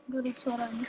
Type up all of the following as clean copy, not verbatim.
Gak ada suaranya.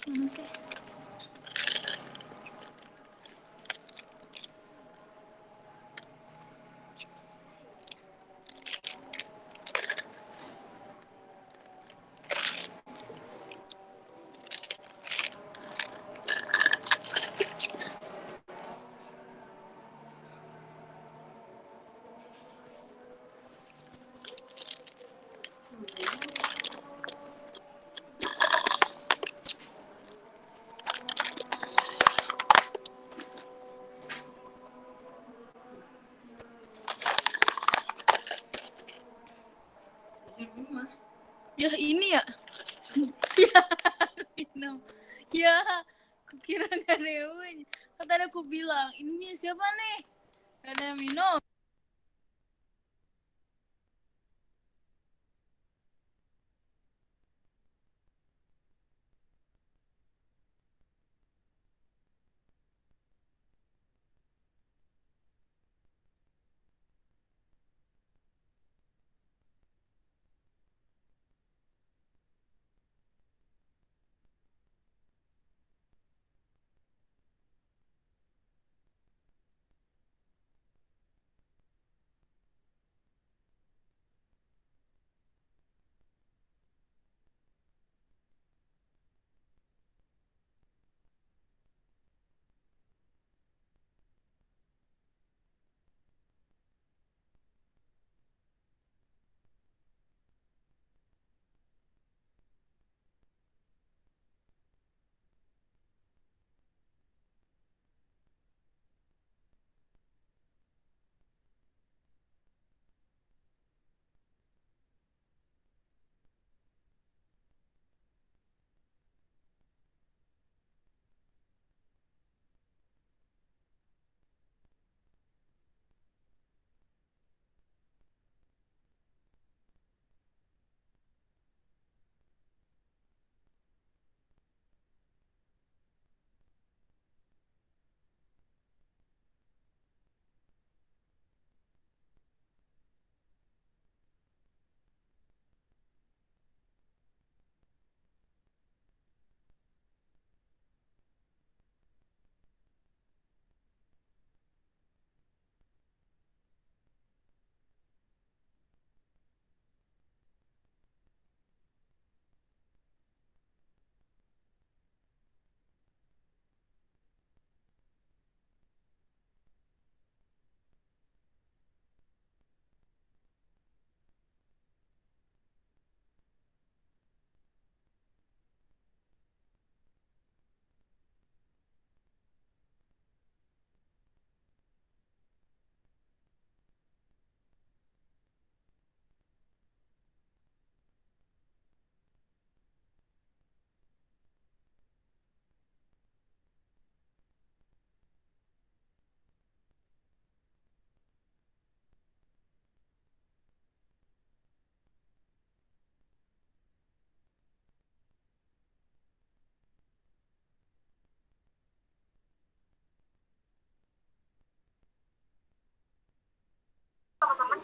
Mana sih? Ya ini ya. Ya, minum. Ya, aku kira gak ada yang punya. Kan tadi aku bilang, ini siapa nih? Gak ada yang minum.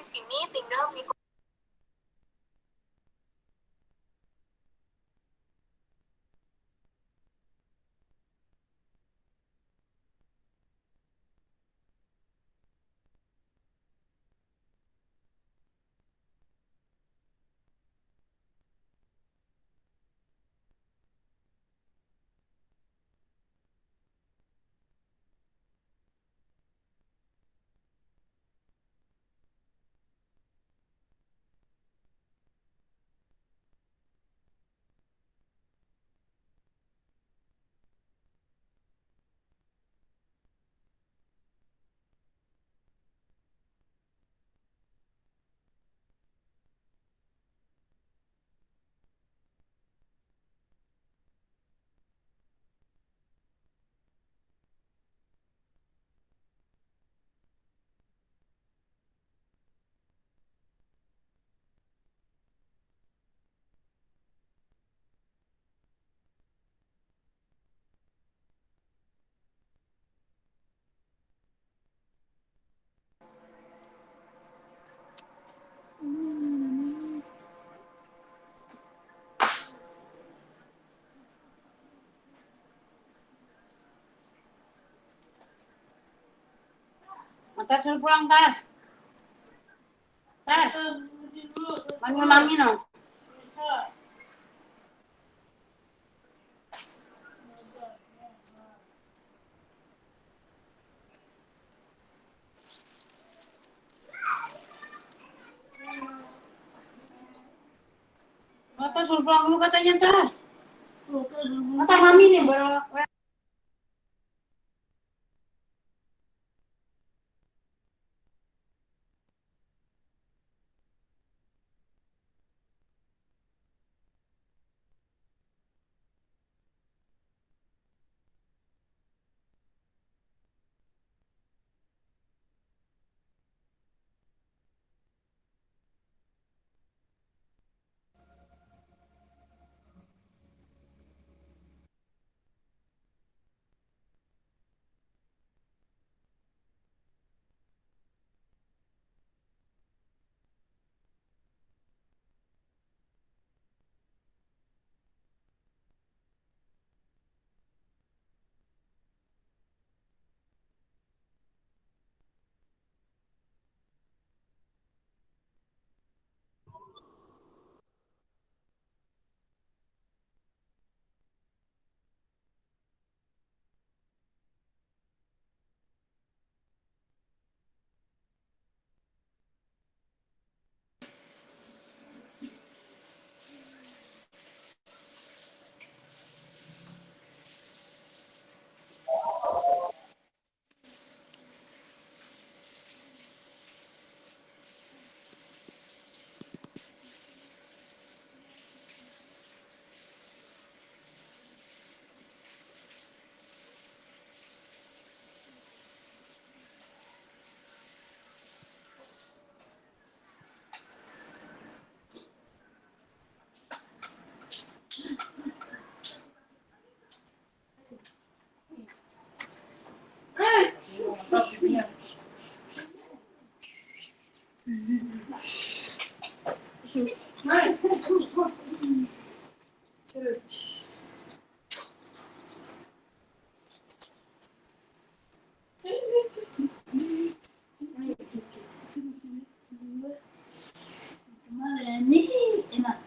di sini tinggal ngikut. Ntar suruh pulang, Tar. Tar. Panggil Mami, no. Ntar suruh pulang dulu katanya, Tar. Ntar Mami nih baru. Nih, enak.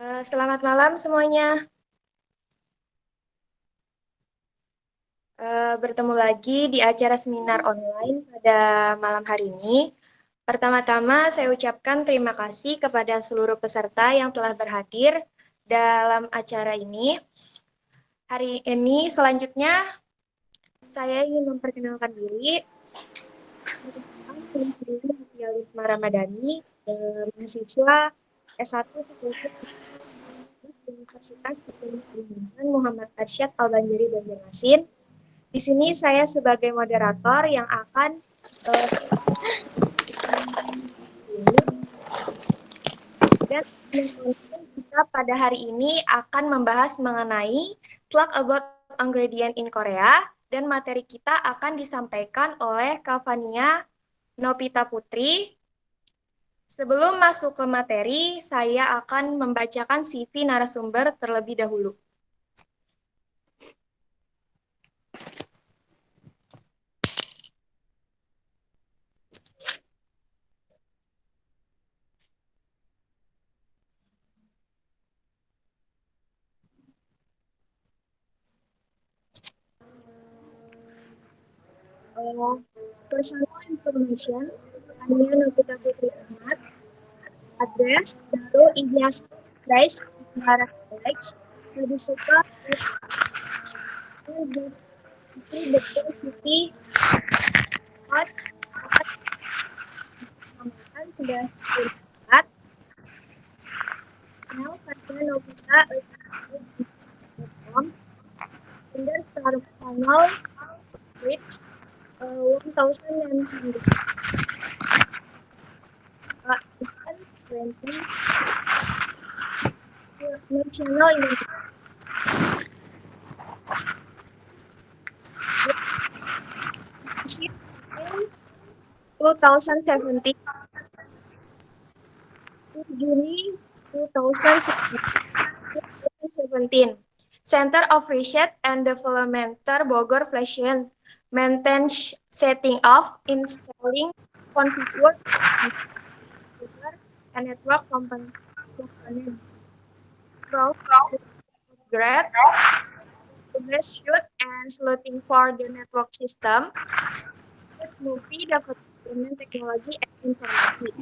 Selamat malam semuanya. Bertemu lagi di acara seminar online pada malam hari ini. Pertama-tama saya ucapkan terima kasih kepada seluruh peserta yang telah berhadir dalam acara ini. Hari ini selanjutnya saya ingin memperkenalkan diri. Saya Lisma Ramadhani, mahasiswa S1 Fakultas Universitas Islam Kalimantan Muhammad Arsyad Al-Banjari Banjarmasin. Di sini saya sebagai moderator yang akan dan kita pada hari ini akan membahas mengenai Talk About Ingredient in Korea, dan materi kita akan disampaikan oleh Kavania Nopita Putri. Sebelum masuk ke materi, saya akan membacakan CV narasumber terlebih dahulu. Personal information, Kavania Nopita Putri Ahmad, address Darul Ilyas Christ Barat College, Lebih Suka, Istri Betul City, 11 Now, Kavania Nopita, and then final grades 1,900. 20 national Indonesia. 2017 Juni 2017. Center of Research and Development Bogor Fashion maintains setting up, installing, configure, and network component. Grade, troubleshoot, and sleuthing for the network system. Movie development technology and informasi.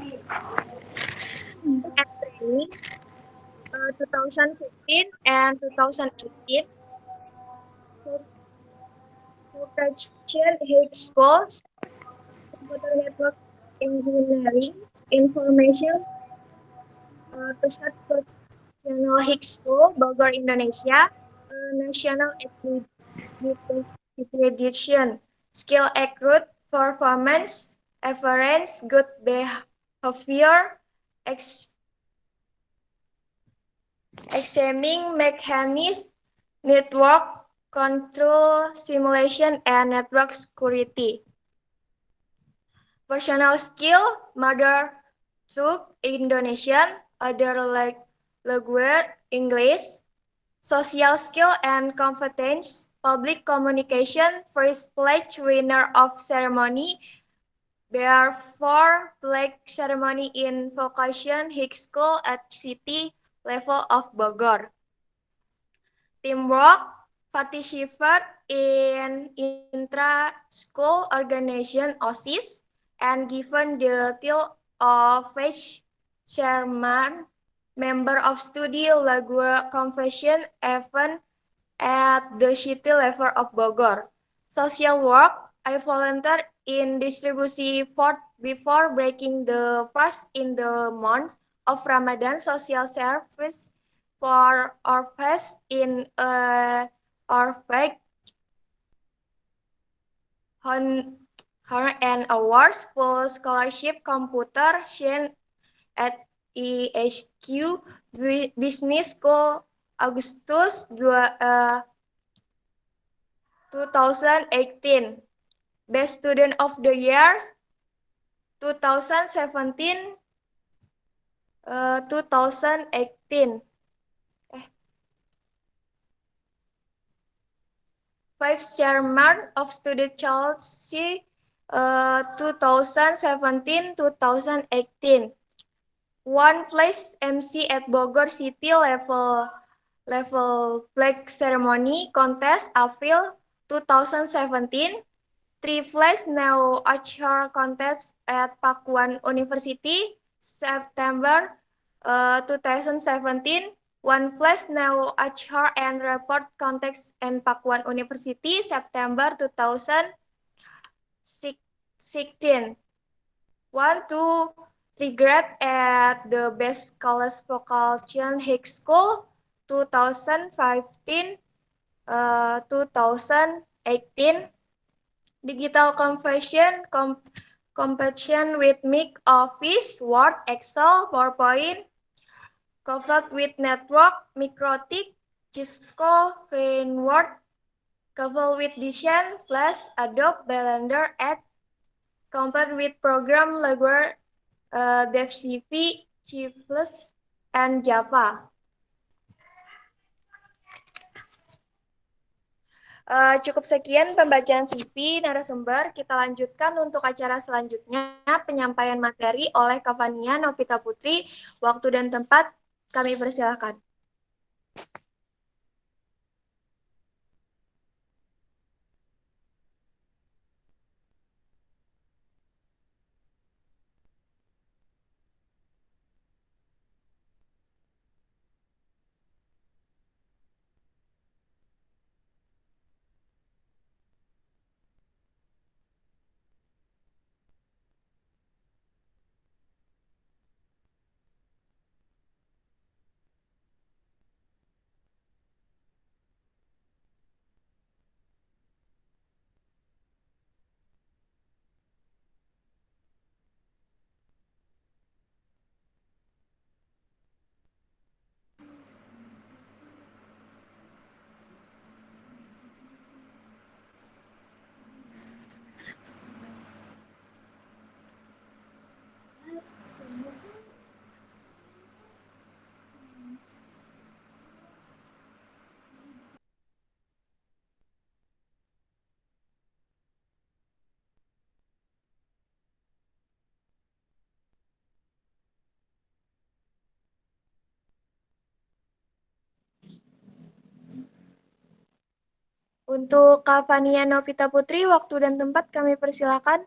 And training 2015 and 2018. Production High Schools, Computer Network Engineering, Information, Pusat Profesional High School, Bogor, Indonesia, National Accreditation, Skill Accrued, Performance, Average, Good Behavior, Examining Mechanism, Network Control, Simulation, and Network Security. Personal skill, mother tongue Indonesian, other language English. Social skill and competence, public communication, first place winner of ceremony, therefore flag ceremony in vocation high school at city level of Bogor. Teamwork, participate in intra-school organization OSIS, and given the title of vice chairman, member of study language convention event at the city level of Bogor. Social work, I volunteer in distribution before breaking the fast in the month of Ramadan. Social service for orphans in orphanage and awards, full scholarship, computer science at EHQ Business School Agustus 2018. Best Student of the Year 2017 2018. Vice Chairman of Student Chelsea 2017-2018. One place MC at Bogor City level flag ceremony contest April 2017. Three place Neo Archer contest at Pakuan University September 2017. One place Neo Archer and report contest and Pakuan University September 2016. 1, 2, 3 grade at the Best College Vocation High School 2015 2018. Digital competition with Mic Office, Word, Excel, PowerPoint, covered with Network, Microtik, Cisco, Paintword, covered with Design, Flash, Adobe, Blender, Edge, covered with program language, DevCP, C++, and Java. Cukup sekian pembacaan CV narasumber. Kita lanjutkan untuk acara selanjutnya, penyampaian materi oleh Kavania Novita Putri. Waktu dan tempat kami persilahkan. Untuk Kavania Novita Putri, waktu dan tempat kami persilakan.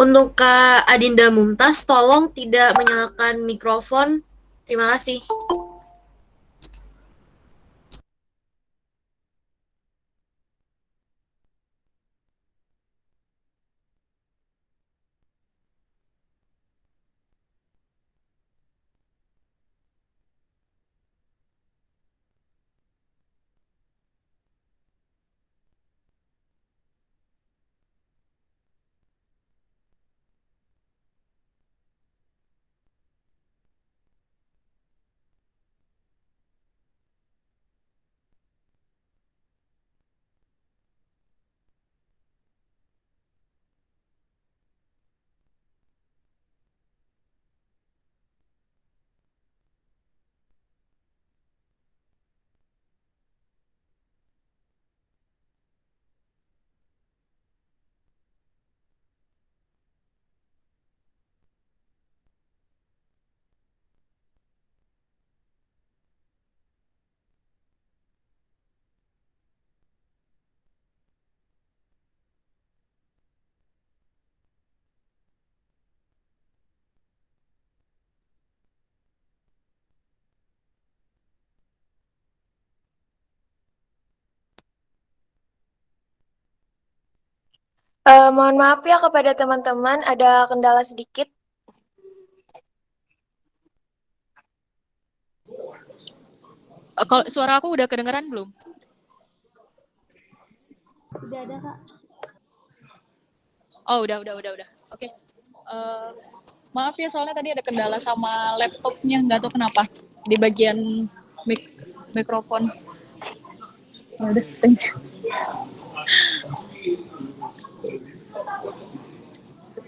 Untuk Kak Adinda Mumtaz, tolong tidak menyalakan mikrofon. Terima kasih. Mohon maaf ya kepada teman-teman, ada kendala sedikit. Kalau suara aku udah kedengeran belum? Udah ada, Kak. Oh, udah. Oke. Maaf ya, soalnya tadi ada kendala sama laptopnya, nggak tahu kenapa di bagian mikrofon. Ya udah, thank you.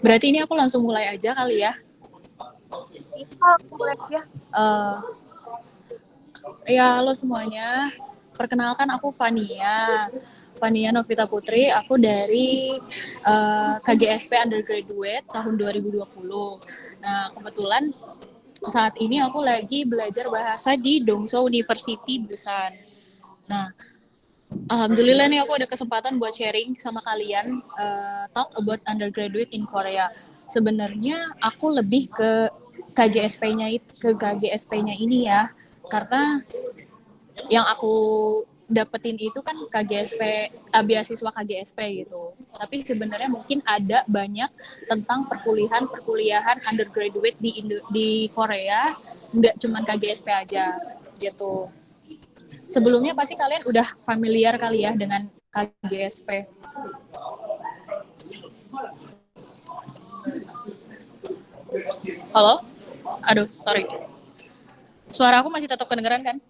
Berarti ini aku langsung mulai aja kali ya. Iya, boleh ya. Ya, halo semuanya. Perkenalkan aku Fania Novita Putri. Aku dari KGSP Undergraduate tahun 2020. Nah, kebetulan saat ini aku lagi belajar bahasa di Dongseo University Busan. Nah, alhamdulillah nih aku ada kesempatan buat sharing sama kalian talk about undergraduate in Korea. Sebenarnya aku lebih ke KGSP-nya ini ya, karena yang aku dapetin itu kan KGSP, beasiswa KGSP gitu. Tapi sebenarnya mungkin ada banyak tentang perkuliahan undergraduate di Korea, nggak cuma KGSP aja gitu. Sebelumnya pasti kalian udah familiar kali ya dengan KGSP. Halo? Aduh, sorry. Suara aku masih tetap kedengeran kan?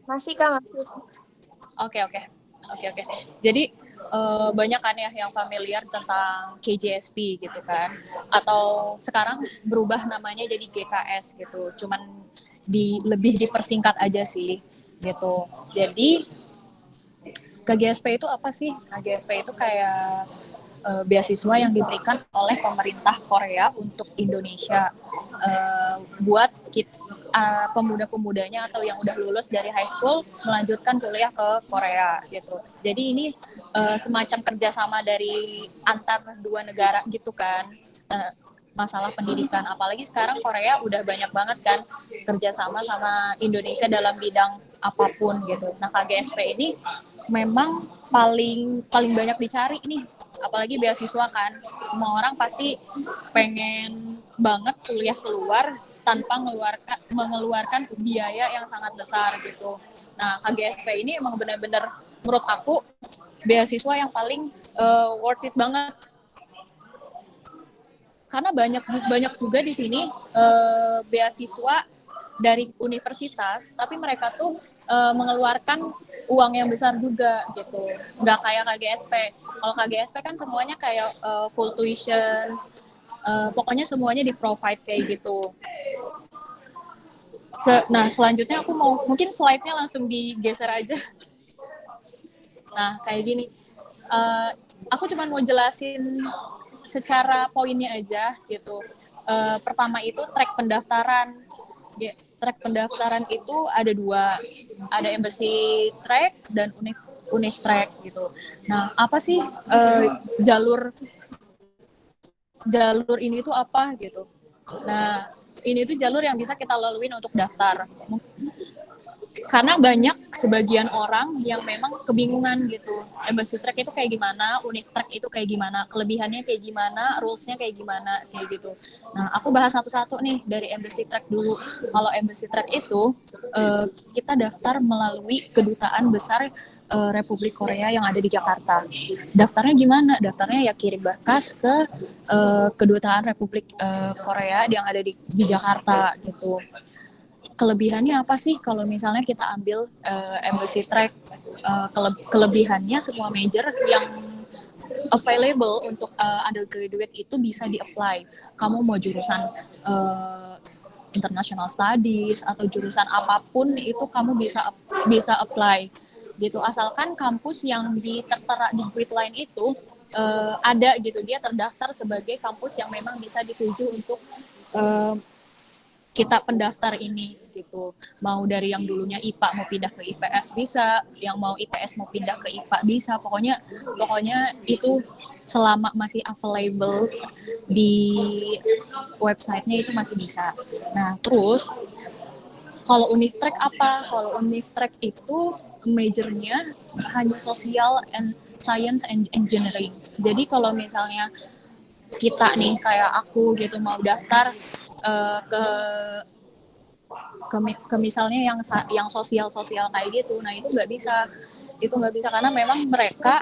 Masih Kak, masih. Oke. Jadi banyak kan ya yang familiar tentang KJSP gitu kan, atau sekarang berubah namanya jadi GKS gitu. Cuman lebih dipersingkat aja sih gitu. Jadi KGSP itu apa sih? KGSP itu kayak beasiswa yang diberikan oleh pemerintah Korea untuk Indonesia buat pemuda-pemudanya atau yang udah lulus dari high school melanjutkan kuliah ke Korea gitu. Jadi ini semacam kerjasama dari antar dua negara gitu kan, masalah pendidikan. Apalagi sekarang Korea udah banyak banget kan kerjasama sama Indonesia dalam bidang apapun gitu. Nah, KGSP ini memang paling banyak dicari nih, apalagi beasiswa kan. Semua orang pasti pengen banget kuliah keluar tanpa mengeluarkan biaya yang sangat besar gitu. Nah, KGSP ini emang benar-benar menurut aku beasiswa yang paling worth it banget. Karena banyak juga di sini beasiswa dari universitas, tapi mereka tuh mengeluarkan uang yang besar juga gitu. Nggak kayak KGSP. Kalau KGSP kan semuanya kayak full tuition, pokoknya semuanya di-provide kayak gitu. Nah, selanjutnya aku mau, mungkin slide-nya langsung digeser aja. Nah, kayak gini. Aku cuma mau jelasin secara poinnya aja gitu. Pertama itu track pendaftaran. Track pendaftaran itu ada dua, ada embassy track dan univ track gitu. Nah, apa sih jalur ini tuh apa gitu? Nah, ini tuh jalur yang bisa kita laluin untuk daftar. Karena banyak sebagian orang yang memang kebingungan gitu. Embassy track itu kayak gimana, univ track itu kayak gimana, kelebihannya kayak gimana, rules-nya kayak gimana, kayak gitu. Nah, aku bahas satu-satu nih dari embassy track dulu. Kalau embassy track itu kita daftar melalui kedutaan besar Republik Korea yang ada di Jakarta. Daftarnya gimana? Daftarnya ya kirim berkas ke kedutaan Republik Korea yang ada di Jakarta gitu. Kelebihannya apa sih kalau misalnya kita ambil embassy track? Kelebihannya semua major yang available untuk undergraduate itu bisa di-apply. Kamu mau jurusan international studies atau jurusan apapun itu kamu bisa apply gitu, asalkan kampus yang tertera di Quitline itu ada gitu, dia terdaftar sebagai kampus yang memang bisa dituju untuk kita pendaftar ini gitu. Mau dari yang dulunya IPA mau pindah ke IPS bisa, yang mau IPS mau pindah ke IPA bisa. Pokoknya itu selama masih available di websitenya itu masih bisa. Nah, terus kalau Univtrack apa? Kalau Univtrack itu majornya hanya social and science and engineering. Jadi kalau misalnya kita nih kayak aku gitu mau daftar ke misalnya yang sosial kayak gitu, nah itu nggak bisa karena memang mereka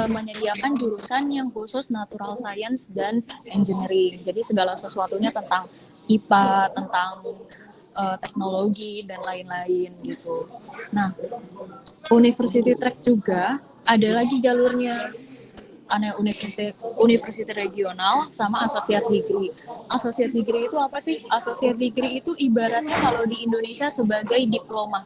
menyediakan jurusan yang khusus natural science dan engineering. Jadi segala sesuatunya tentang IPA, tentang teknologi dan lain-lain gitu. Nah, University Track juga ada lagi jalurnya. Ada university regional sama associate degree. Associate degree itu apa sih? Associate degree itu ibaratnya kalau di Indonesia sebagai diploma.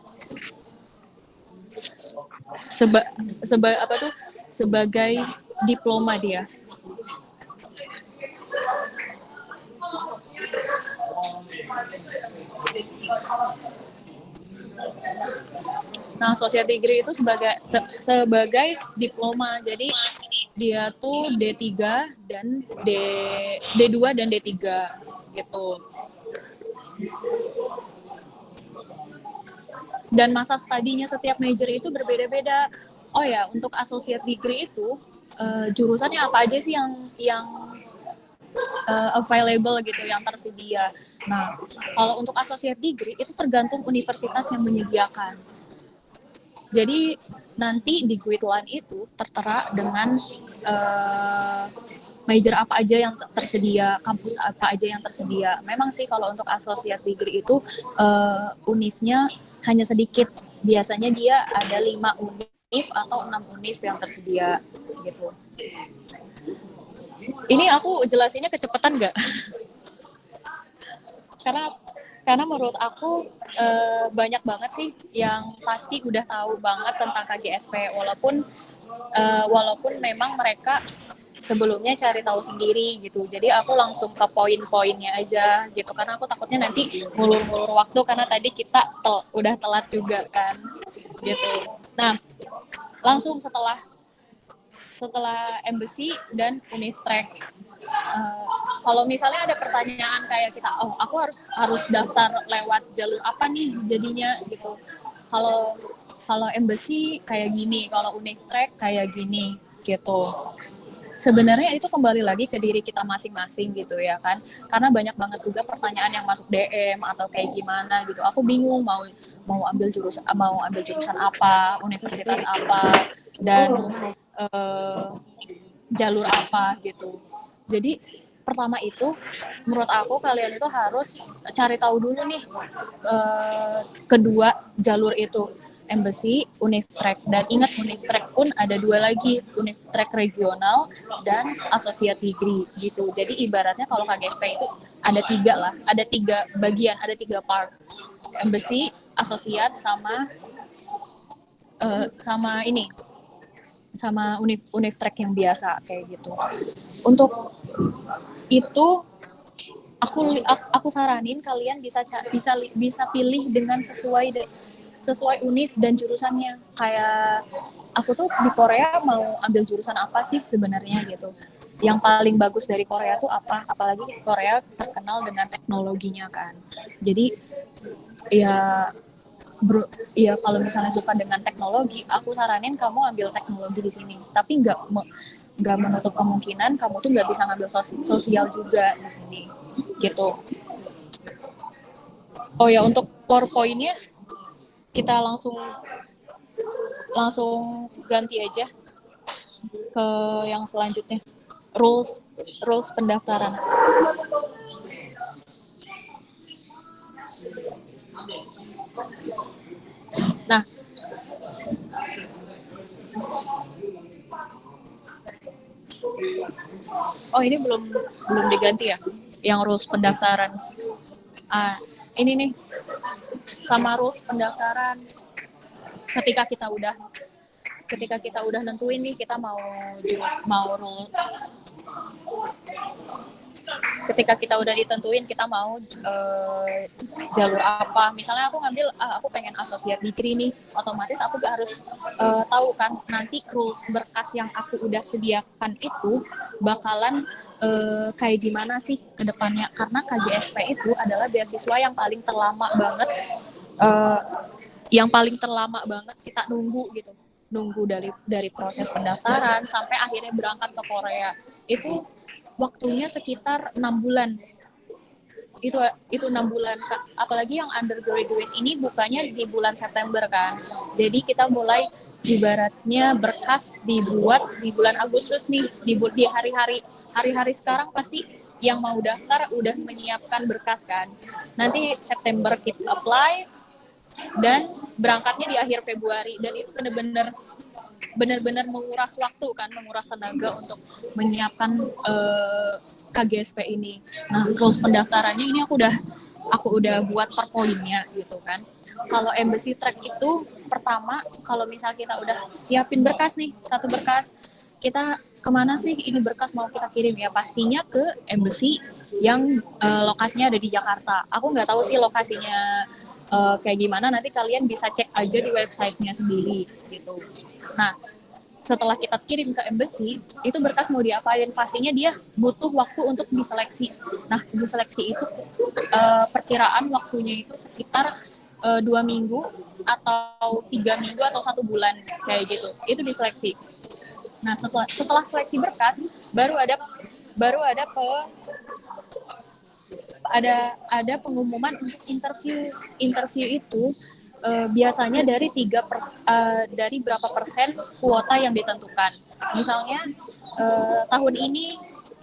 Sebagai diploma dia. Nah, associate degree itu sebagai diploma. Jadi dia tuh D3 dan D2 dan D3 gitu. Dan masa studinya setiap major itu berbeda-beda. Oh ya, untuk associate degree itu jurusannya apa aja sih yang available gitu, yang tersedia. Nah, kalau untuk associate degree itu tergantung universitas yang menyediakan. Jadi nanti di Guide itu tertera dengan major apa aja yang tersedia, kampus apa aja yang tersedia. Memang sih kalau untuk associate degree itu univnya hanya sedikit. Biasanya dia ada 5 univ atau 6 univ yang tersedia gitu. Ini aku jelasinnya kecepatan nggak? Karena menurut aku banyak banget sih yang pasti udah tahu banget tentang KGSP, walaupun memang mereka sebelumnya cari tahu sendiri gitu. Jadi aku langsung ke poin-poinnya aja gitu, karena aku takutnya nanti ngulur-ngulur waktu karena tadi kita udah telat juga kan gitu. Nah, langsung setelah embassy dan Unitrack. Kalau misalnya ada pertanyaan kayak kita, aku harus daftar lewat jalur apa nih jadinya gitu. Kalau embassy kayak gini, kalau Unitrack kayak gini gitu. Sebenarnya itu kembali lagi ke diri kita masing-masing gitu ya kan, karena banyak banget juga pertanyaan yang masuk DM atau kayak gimana gitu. Aku bingung mau ambil jurusan apa, universitas apa, dan jalur apa gitu. Jadi pertama itu menurut aku kalian itu harus cari tahu dulu nih kedua jalur itu, embassy, Unitrack. Dan ingat, Unitrack pun ada 2 lagi, Unitrack regional dan associate degree gitu. Jadi ibaratnya kalau KGSP itu ada 3 lah, ada 3 bagian, ada 3 part, embassy, associate, sama Unitrack yang biasa kayak gitu. Untuk itu aku saranin kalian bisa pilih dengan sesuai univ dan jurusannya. Kayak aku tuh di Korea mau ambil jurusan apa sih sebenarnya gitu. Yang paling bagus dari Korea tuh apa? Apalagi Korea terkenal dengan teknologinya kan. Jadi ya kalau misalnya suka dengan teknologi, aku saranin kamu ambil teknologi di sini. Tapi nggak menutup kemungkinan kamu tuh nggak bisa ngambil sosial juga di sini gitu. Oh ya, untuk PowerPoint-nya kita langsung ganti aja ke yang selanjutnya, rules pendaftaran. Nah, oh ini belum diganti ya, yang rules pendaftaran. Ini nih sama rules pendaftaran. Ketika kita udah nentuin nih kita mau rule. Ketika kita udah ditentuin kita mau jalur apa, misalnya aku pengen associate degree nih, otomatis aku harus tahu kan nanti rules berkas yang aku udah sediakan itu bakalan kayak gimana sih ke depannya, karena KGSP itu adalah beasiswa yang paling terlama banget kita nunggu gitu. nunggu dari proses pendaftaran sampai akhirnya berangkat ke Korea. Itu waktunya sekitar 6 bulan. Itu 6 bulan, apalagi yang undergraduate ini bukannya di bulan September kan, jadi kita mulai ibaratnya berkas dibuat di bulan Agustus nih, di hari-hari sekarang pasti yang mau daftar udah menyiapkan berkas kan, nanti September kita apply dan berangkatnya di akhir Februari, dan itu benar-benar menguras waktu kan, menguras tenaga untuk menyiapkan KGSP ini. Nah, rules pendaftarannya ini aku udah buat per poinnya gitu kan. Kalau embassy track itu pertama, kalau misal kita udah siapin berkas nih, satu berkas, kita kemana sih ini berkas mau kita kirim, ya pastinya ke embassy yang lokasinya ada di Jakarta. Aku nggak tahu sih lokasinya kayak gimana, nanti kalian bisa cek aja di websitenya sendiri gitu. Nah, setelah kita kirim ke embassy, itu berkas mau diapain, pastinya dia butuh waktu untuk diseleksi. Nah, diseleksi itu perkiraan waktunya itu sekitar 2 minggu atau 3 minggu atau 1 bulan kayak gitu. Itu diseleksi. Nah, setelah seleksi berkas ada pengumuman untuk interview. Interview itu biasanya dari dari berapa persen kuota yang ditentukan. Misalnya tahun ini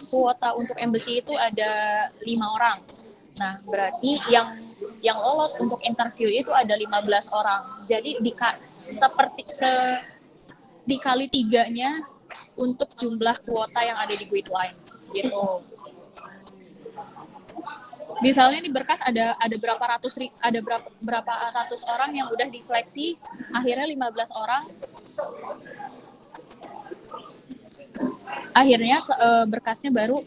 kuota untuk embassy itu ada 5 orang. Nah, berarti yang lolos untuk interview itu ada 15 orang. Jadi dikali 3-nya untuk jumlah kuota yang ada di Guideline gitu. Misalnya di berkas ada berapa ratus orang yang udah diseleksi, akhirnya 15 orang, akhirnya berkasnya baru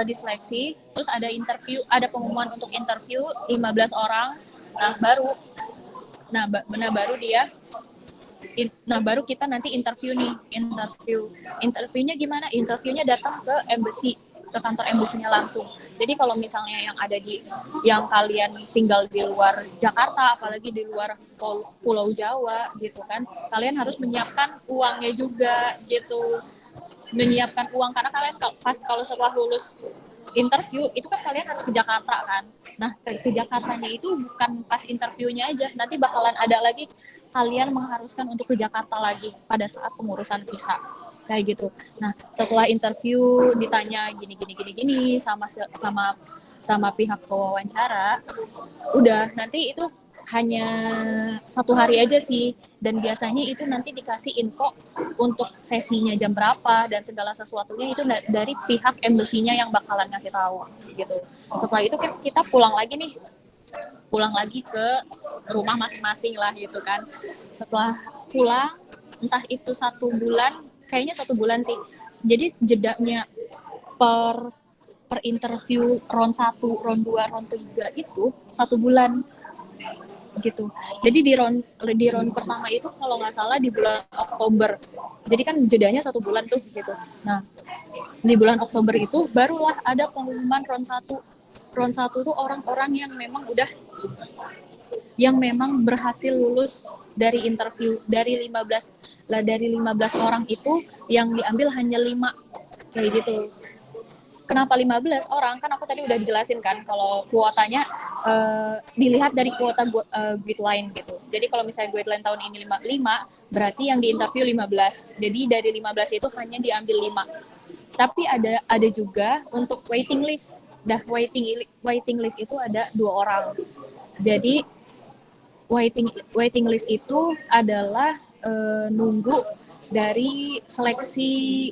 diseleksi, terus ada pengumuman untuk interview 15 orang. Baru kita nanti interviewnya gimana? Interviewnya datang ke embassy, ke kantor embassy-nya langsung. Jadi kalau misalnya yang kalian tinggal di luar Jakarta, apalagi di luar Pulau Jawa gitu kan, kalian harus menyiapkan uangnya juga gitu. Menyiapkan uang, karena kalian kalau setelah lulus interview itu kan kalian harus ke Jakarta kan. Nah, ke Jakartanya itu bukan pas interviewnya aja, nanti bakalan ada lagi kalian mengharuskan untuk ke Jakarta lagi pada saat pengurusan visa kayak gitu. Nah, setelah interview ditanya gini sama pihak pewawancara, udah nanti itu hanya 1 hari aja sih, dan biasanya itu nanti dikasih info untuk sesinya jam berapa dan segala sesuatunya itu dari pihak embassy-nya yang bakalan ngasih tahu gitu. Setelah itu kita pulang lagi ke rumah masing-masing lah gitu kan. Setelah pulang, entah itu 1 bulan, kayaknya 1 bulan sih. Jadi jedanya per interview round 1, round 2, round 3 itu 1 bulan gitu. Jadi di round pertama itu kalau nggak salah di bulan Oktober. Jadi kan jedanya 1 bulan tuh gitu. Nah, di bulan Oktober itu barulah ada pengumuman round 1. Round 1 tuh orang-orang yang memang berhasil lulus dari interview. Dari 15 orang itu yang diambil hanya 5 kayak gitu. Kenapa 15 orang? Kan aku tadi udah dijelasin kan kalau kuotanya dilihat dari kuota Guideline gitu. Jadi kalau misalnya Guideline tahun ini 5, berarti yang diinterview 15. Jadi dari 15 itu hanya diambil 5. Tapi ada juga untuk waiting list. Waiting list itu ada 2 orang. Jadi waiting list itu adalah nunggu dari seleksi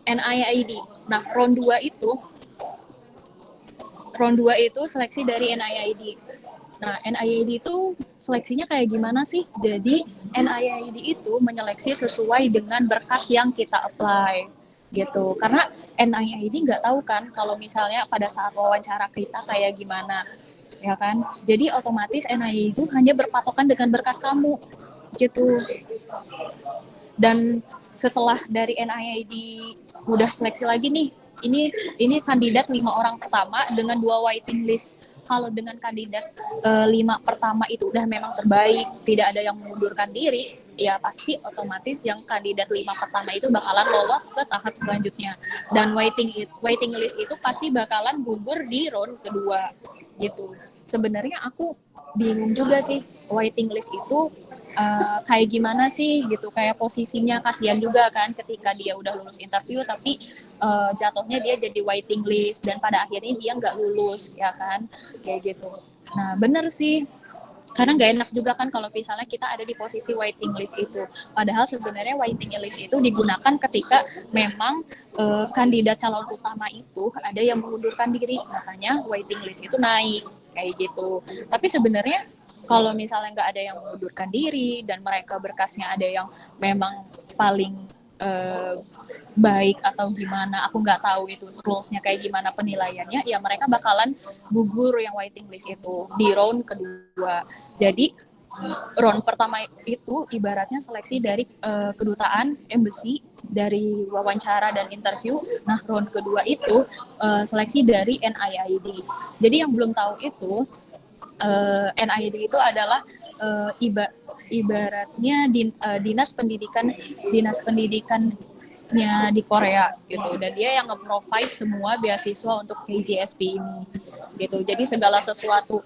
NIID. Nah, round 2 itu seleksi dari NIID. Nah, NIID itu seleksinya kayak gimana sih? Jadi, NIID itu menyeleksi sesuai dengan berkas yang kita apply gitu. Karena NIID nggak tahu kan kalau misalnya pada saat wawancara kita kayak gimana, ya kan? Jadi otomatis NIID itu hanya berpatokan dengan berkas kamu gitu. Dan setelah dari NIID udah seleksi lagi nih, ini kandidat 5 orang pertama dengan 2 waiting list. Kalau dengan kandidat 5 pertama itu udah memang terbaik, tidak ada yang mengundurkan diri, ya pasti otomatis yang kandidat 5 pertama itu bakalan lolos ke tahap selanjutnya. Dan waiting list itu pasti bakalan gugur di round kedua gitu. Sebenarnya aku bingung juga sih waiting list itu kayak gimana sih gitu, kayak posisinya kasihan juga kan ketika dia udah lulus interview tapi jatuhnya dia jadi waiting list dan pada akhirnya dia nggak lulus ya kan, kayak gitu. Nah bener sih, karena nggak enak juga kan kalau misalnya kita ada di posisi waiting list itu. Padahal sebenarnya waiting list itu digunakan ketika memang kandidat calon utama itu ada yang mengundurkan diri, makanya waiting list itu naik kayak gitu. Tapi sebenarnya kalau misalnya nggak ada yang mengundurkan diri dan mereka berkasnya ada yang memang paling baik atau gimana, aku nggak tahu itu rulesnya kayak gimana penilaiannya, ya mereka bakalan gugur yang waiting list itu di round kedua. Jadi round pertama itu ibaratnya seleksi dari kedutaan, embassy, dari wawancara dan interview. Nah round kedua itu seleksi dari NIID. Jadi yang belum tahu itu NIID itu adalah ibaratnya dinas pendidikannya di Korea gitu, dan dia yang nge-provide semua beasiswa untuk KJSP ini gitu. Jadi segala sesuatu,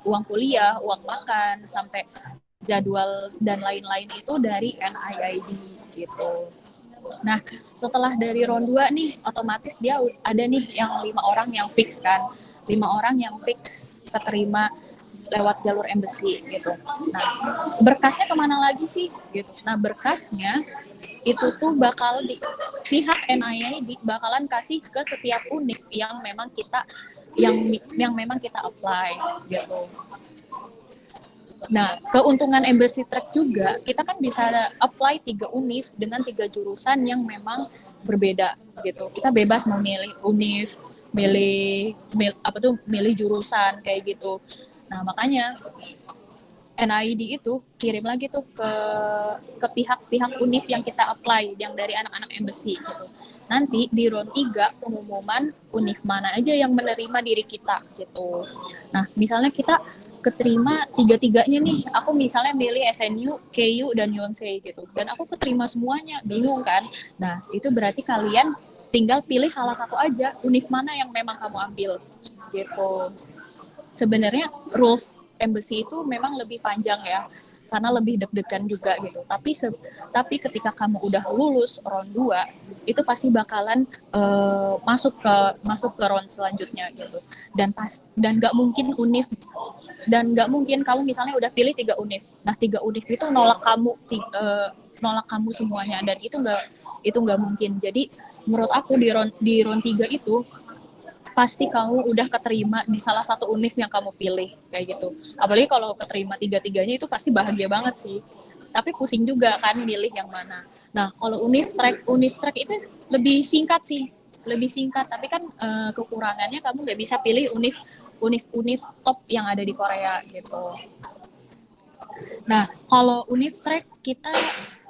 uang kuliah, uang makan, sampai jadwal dan lain-lain itu dari NIID gitu. Nah, setelah dari round 2 nih, otomatis dia ada nih yang 5 orang yang fix kan. 5 orang yang fix keterima lewat jalur embassy gitu. Nah, berkasnya kemana lagi sih gitu. Nah, berkasnya itu tuh bakal di pihak NIID bakalan kasih ke setiap univ yang memang kita yang memang kita apply gitu. Nah, keuntungan embassy track juga, kita kan bisa apply 3 univ dengan 3 jurusan yang memang berbeda gitu. Kita bebas memilih univ, milih jurusan kayak gitu. Nah, makanya NID itu kirim lagi tuh ke pihak univ yang kita apply, yang dari anak-anak embassy gitu. Nanti di round 3 pengumuman univ mana aja yang menerima diri kita gitu. Nah, misalnya kita keterima 3-3-nya nih, aku misalnya milih SNU, KU, dan Yonsei gitu, dan aku keterima semuanya, bingung kan? Nah, itu berarti kalian tinggal pilih salah satu aja, univ mana yang memang kamu ambil gitu. Sebenarnya rules embassy itu memang lebih panjang ya, karena lebih deg-degan juga gitu. Tapi ketika kamu udah lulus round 2, itu pasti bakalan masuk ke round selanjutnya gitu. Dan nggak mungkin kamu misalnya udah pilih 3 univ. Nah, 3 univ itu nolak kamu semuanya, dan itu nggak mungkin. Jadi menurut aku di round 3 itu pasti kamu udah keterima di salah satu univ yang kamu pilih kayak gitu. Apalagi kalau keterima 3-3-nya itu pasti bahagia banget sih. Tapi pusing juga kan milih yang mana. Nah, kalau univ track itu lebih singkat sih, lebih singkat. Tapi kan kekurangannya kamu nggak bisa pilih univ top yang ada di Korea gitu. Nah, kalau univ track kita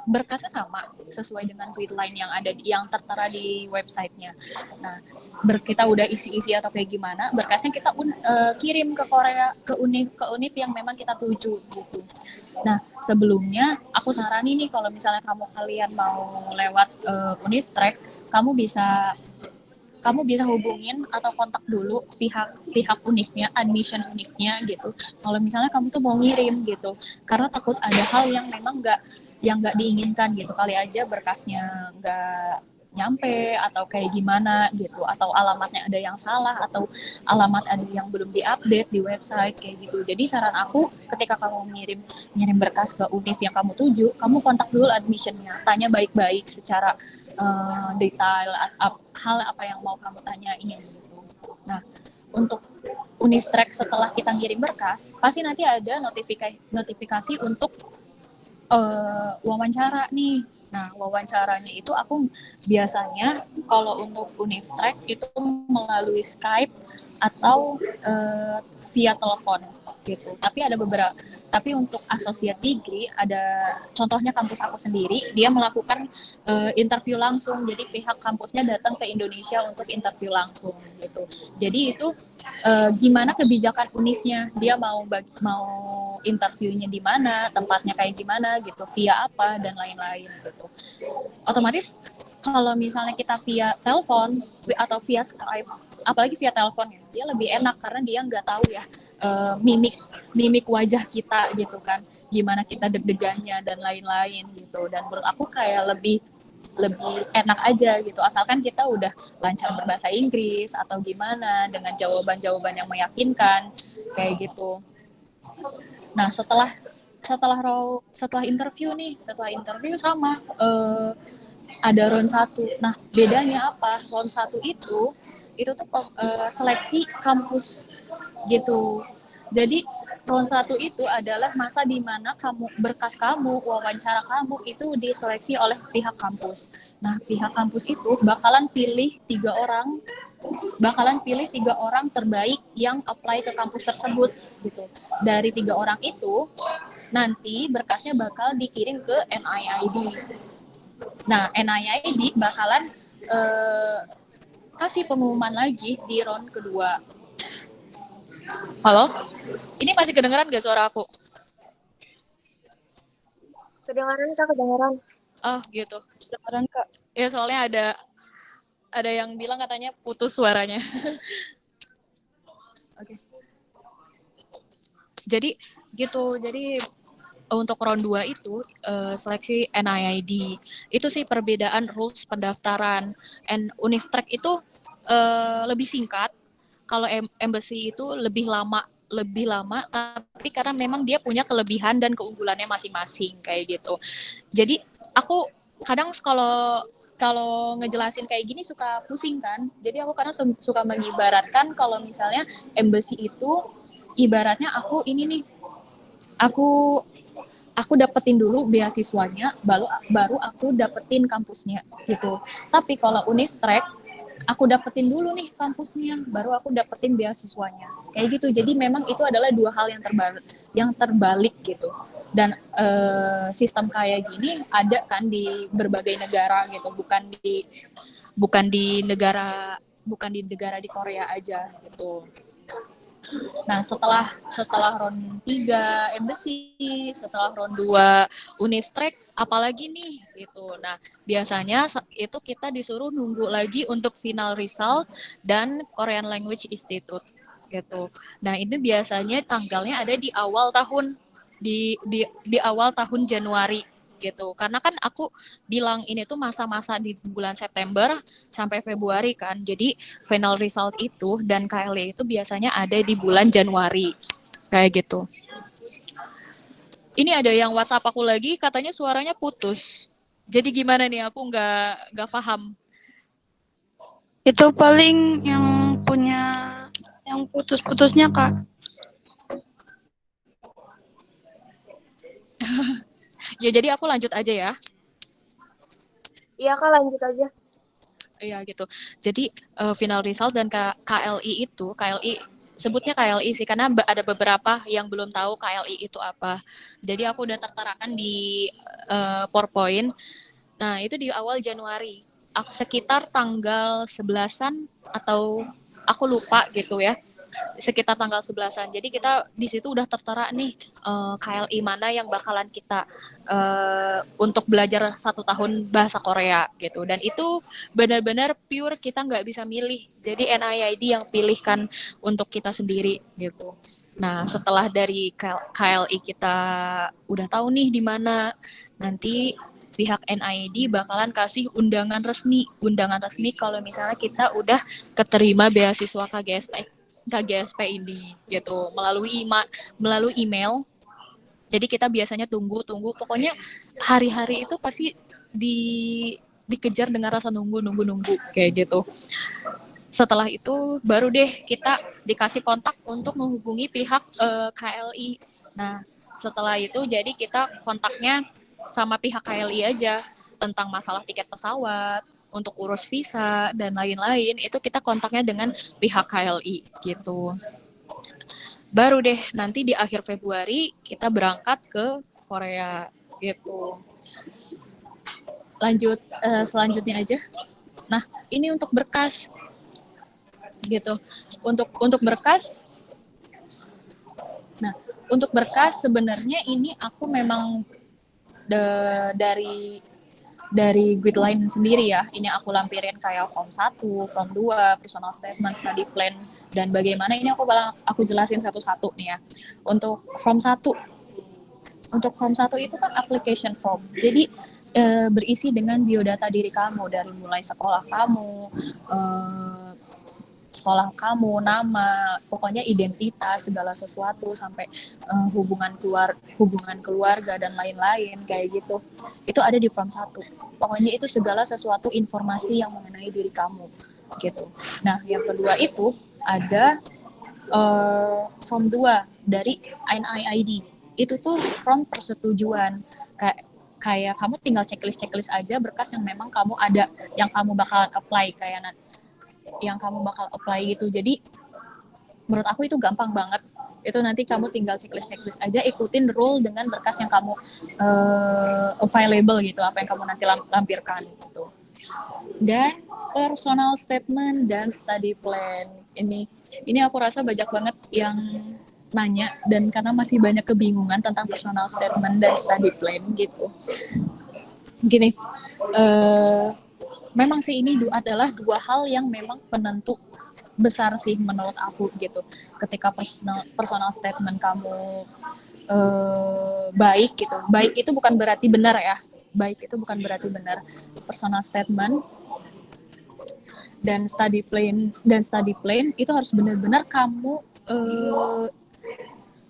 berkasnya sama sesuai dengan guideline yang tertera di websitenya. Nah, kita udah isi atau kayak gimana, berkasnya kita kirim ke Korea, ke univ yang memang kita tuju gitu. Nah, sebelumnya aku saranin nih kalau misalnya kalian mau lewat univ track, kamu bisa hubungin atau kontak dulu pihak univnya, admission univnya gitu. Kalau misalnya kamu tuh mau ngirim gitu, karena takut ada hal yang memang nggak diinginkan gitu, kali aja berkasnya nggak nyampe atau kayak gimana gitu, atau alamatnya ada yang salah, atau alamat ada yang belum diupdate di website kayak gitu. Jadi saran aku, ketika kamu ngirim berkas ke univ yang kamu tuju, kamu kontak dulu admissionnya, tanya baik-baik secara detail hal apa yang mau kamu tanyain gitu. Nah, untuk univ track setelah kita ngirim berkas, pasti nanti ada notifikasi untuk wawancara nih. Nah, wawancaranya itu aku biasanya kalau untuk univ track itu melalui Skype atau via telepon gitu. Tapi untuk associate degree ada contohnya kampus aku sendiri, dia melakukan interview langsung. Jadi pihak kampusnya datang ke Indonesia untuk interview langsung gitu. Jadi itu gimana kebijakan univnya, dia mau interviewnya di mana, tempatnya kayak gimana gitu, via apa dan lain-lain gitu. Otomatis kalau misalnya kita via telepon atau via Skype, apalagi via telepon ya, dia lebih enak karena dia nggak tahu ya mimik wajah kita gitu kan, gimana kita deg-degannya dan lain-lain gitu. Dan menurut aku kayak lebih enak aja gitu, asalkan kita udah lancar berbahasa Inggris atau gimana dengan jawaban-jawaban yang meyakinkan kayak gitu. Nah setelah interview sama ada round 1. Nah, bedanya apa? Round 1 itu tuh seleksi kampus gitu. Jadi round 1 itu adalah masa di mana berkas kamu, wawancara kamu itu diseleksi oleh pihak kampus. Nah, pihak kampus itu bakalan pilih 3 orang terbaik yang apply ke kampus tersebut gitu. Dari 3 orang itu nanti berkasnya bakal dikirim ke NIID. Nah, NIID bakalan kasih pengumuman lagi di round kedua. Halo? Ini masih kedengeran gak suara aku? Kedengaran Kak, kedengaran. Oh, gitu. Kedengeran, Kak. Ya, soalnya ada yang bilang katanya putus suaranya. Oke. Jadi gitu. Jadi untuk round 2 itu seleksi NIID. Itu sih perbedaan rules pendaftaran. And Univtrack itu lebih singkat. Kalau embassy itu lebih lama, tapi karena memang dia punya kelebihan dan keunggulannya masing-masing kayak gitu. Jadi aku kadang kalau ngejelasin kayak gini suka pusing kan. Jadi aku kadang suka mengibaratkan kalau misalnya embassy itu ibaratnya aku ini nih, aku dapetin dulu beasiswanya, baru aku dapetin kampusnya gitu. Tapi kalau Univtrack aku dapetin dulu nih kampusnya, baru aku dapetin beasiswanya. Kayak gitu. Jadi memang itu adalah 2 hal yang terbalik gitu. Dan sistem kayak gini ada kan di berbagai negara gitu, bukan di negara di Korea aja gitu. Nah, setelah round 3 embassy, setelah round 2 Univtrack, apalagi nih gitu. Nah, biasanya itu kita disuruh nunggu lagi untuk final result dan Korean Language Institute gitu. Nah, ini biasanya tanggalnya ada di awal tahun di awal tahun Januari gitu. Karena kan aku bilang ini tuh masa-masa di bulan September sampai Februari kan. Jadi final result itu dan KLE itu biasanya ada di bulan Januari. Kayak gitu. Ini ada yang WhatsApp aku lagi katanya suaranya putus. Jadi gimana nih, aku nggak paham. Itu paling yang punya yang putus-putusnya, Kak. Ya jadi aku lanjut aja ya. Iya Kak, lanjut aja. Iya gitu. Jadi final result dan KLI sebutnya KLI sih karena ada beberapa yang belum tahu KLI itu apa. Jadi aku udah terterakan di PowerPoint. Nah, itu di awal Januari. Sekitar tanggal 11-an atau aku lupa gitu ya. Sekitar tanggal 11-an. Jadi kita di situ udah tertera nih KLI mana yang bakalan kita untuk belajar 1 tahun bahasa Korea gitu. Dan itu benar-benar pure kita nggak bisa milih. Jadi NIID yang pilihkan untuk kita sendiri gitu. Nah, setelah dari KLI kita udah tahu nih di mana, nanti pihak NIID bakalan kasih undangan resmi kalau misalnya kita udah keterima beasiswa KGSP ini gitu melalui email. Jadi kita biasanya tunggu pokoknya hari-hari itu pasti dikejar dengan rasa nunggu kayak gitu. Setelah itu baru deh kita dikasih kontak untuk menghubungi pihak KLI. Nah, setelah itu jadi kita kontaknya sama pihak KLI aja tentang masalah tiket pesawat, untuk urus visa dan lain-lain, itu kita kontaknya dengan pihak KLI gitu. baru deh nanti di akhir Februari kita berangkat ke Korea gitu. Lanjut selanjutnya aja. Nah, ini untuk berkas gitu. Untuk berkas. Nah, untuk berkas sebenarnya ini aku memang dari guideline sendiri ya. Ini aku lampirin kayak form 1, form 2, personal statement, study plan, dan bagaimana ini aku jelasin satu-satu nih ya. Untuk form 1 itu kan application form. Jadi berisi dengan biodata diri kamu dari mulai sekolah kamu, nama, pokoknya identitas, segala sesuatu sampai hubungan keluarga dan lain-lain kayak gitu. Itu ada di form 1. Pokoknya itu segala sesuatu informasi yang mengenai diri kamu gitu. Nah, yang kedua itu ada form 2 dari NIID. Itu tuh form persetujuan. Kayak kamu tinggal checklist aja berkas yang memang kamu ada, yang kamu bakalan apply gitu. Jadi menurut aku itu gampang banget. Itu nanti kamu tinggal checklist aja, ikutin rule dengan berkas yang kamu available gitu, apa yang kamu nanti lampirkan gitu. Dan personal statement dan study plan. Ini aku rasa banyak banget yang nanya, dan karena masih banyak kebingungan tentang personal statement dan study plan gitu. Gini, memang sih ini adalah dua hal yang memang penentu besar sih menurut aku gitu. Ketika personal statement kamu baik gitu, baik itu bukan berarti benar ya. Baik itu bukan berarti benar. Personal statement dan study plan itu harus benar-benar kamu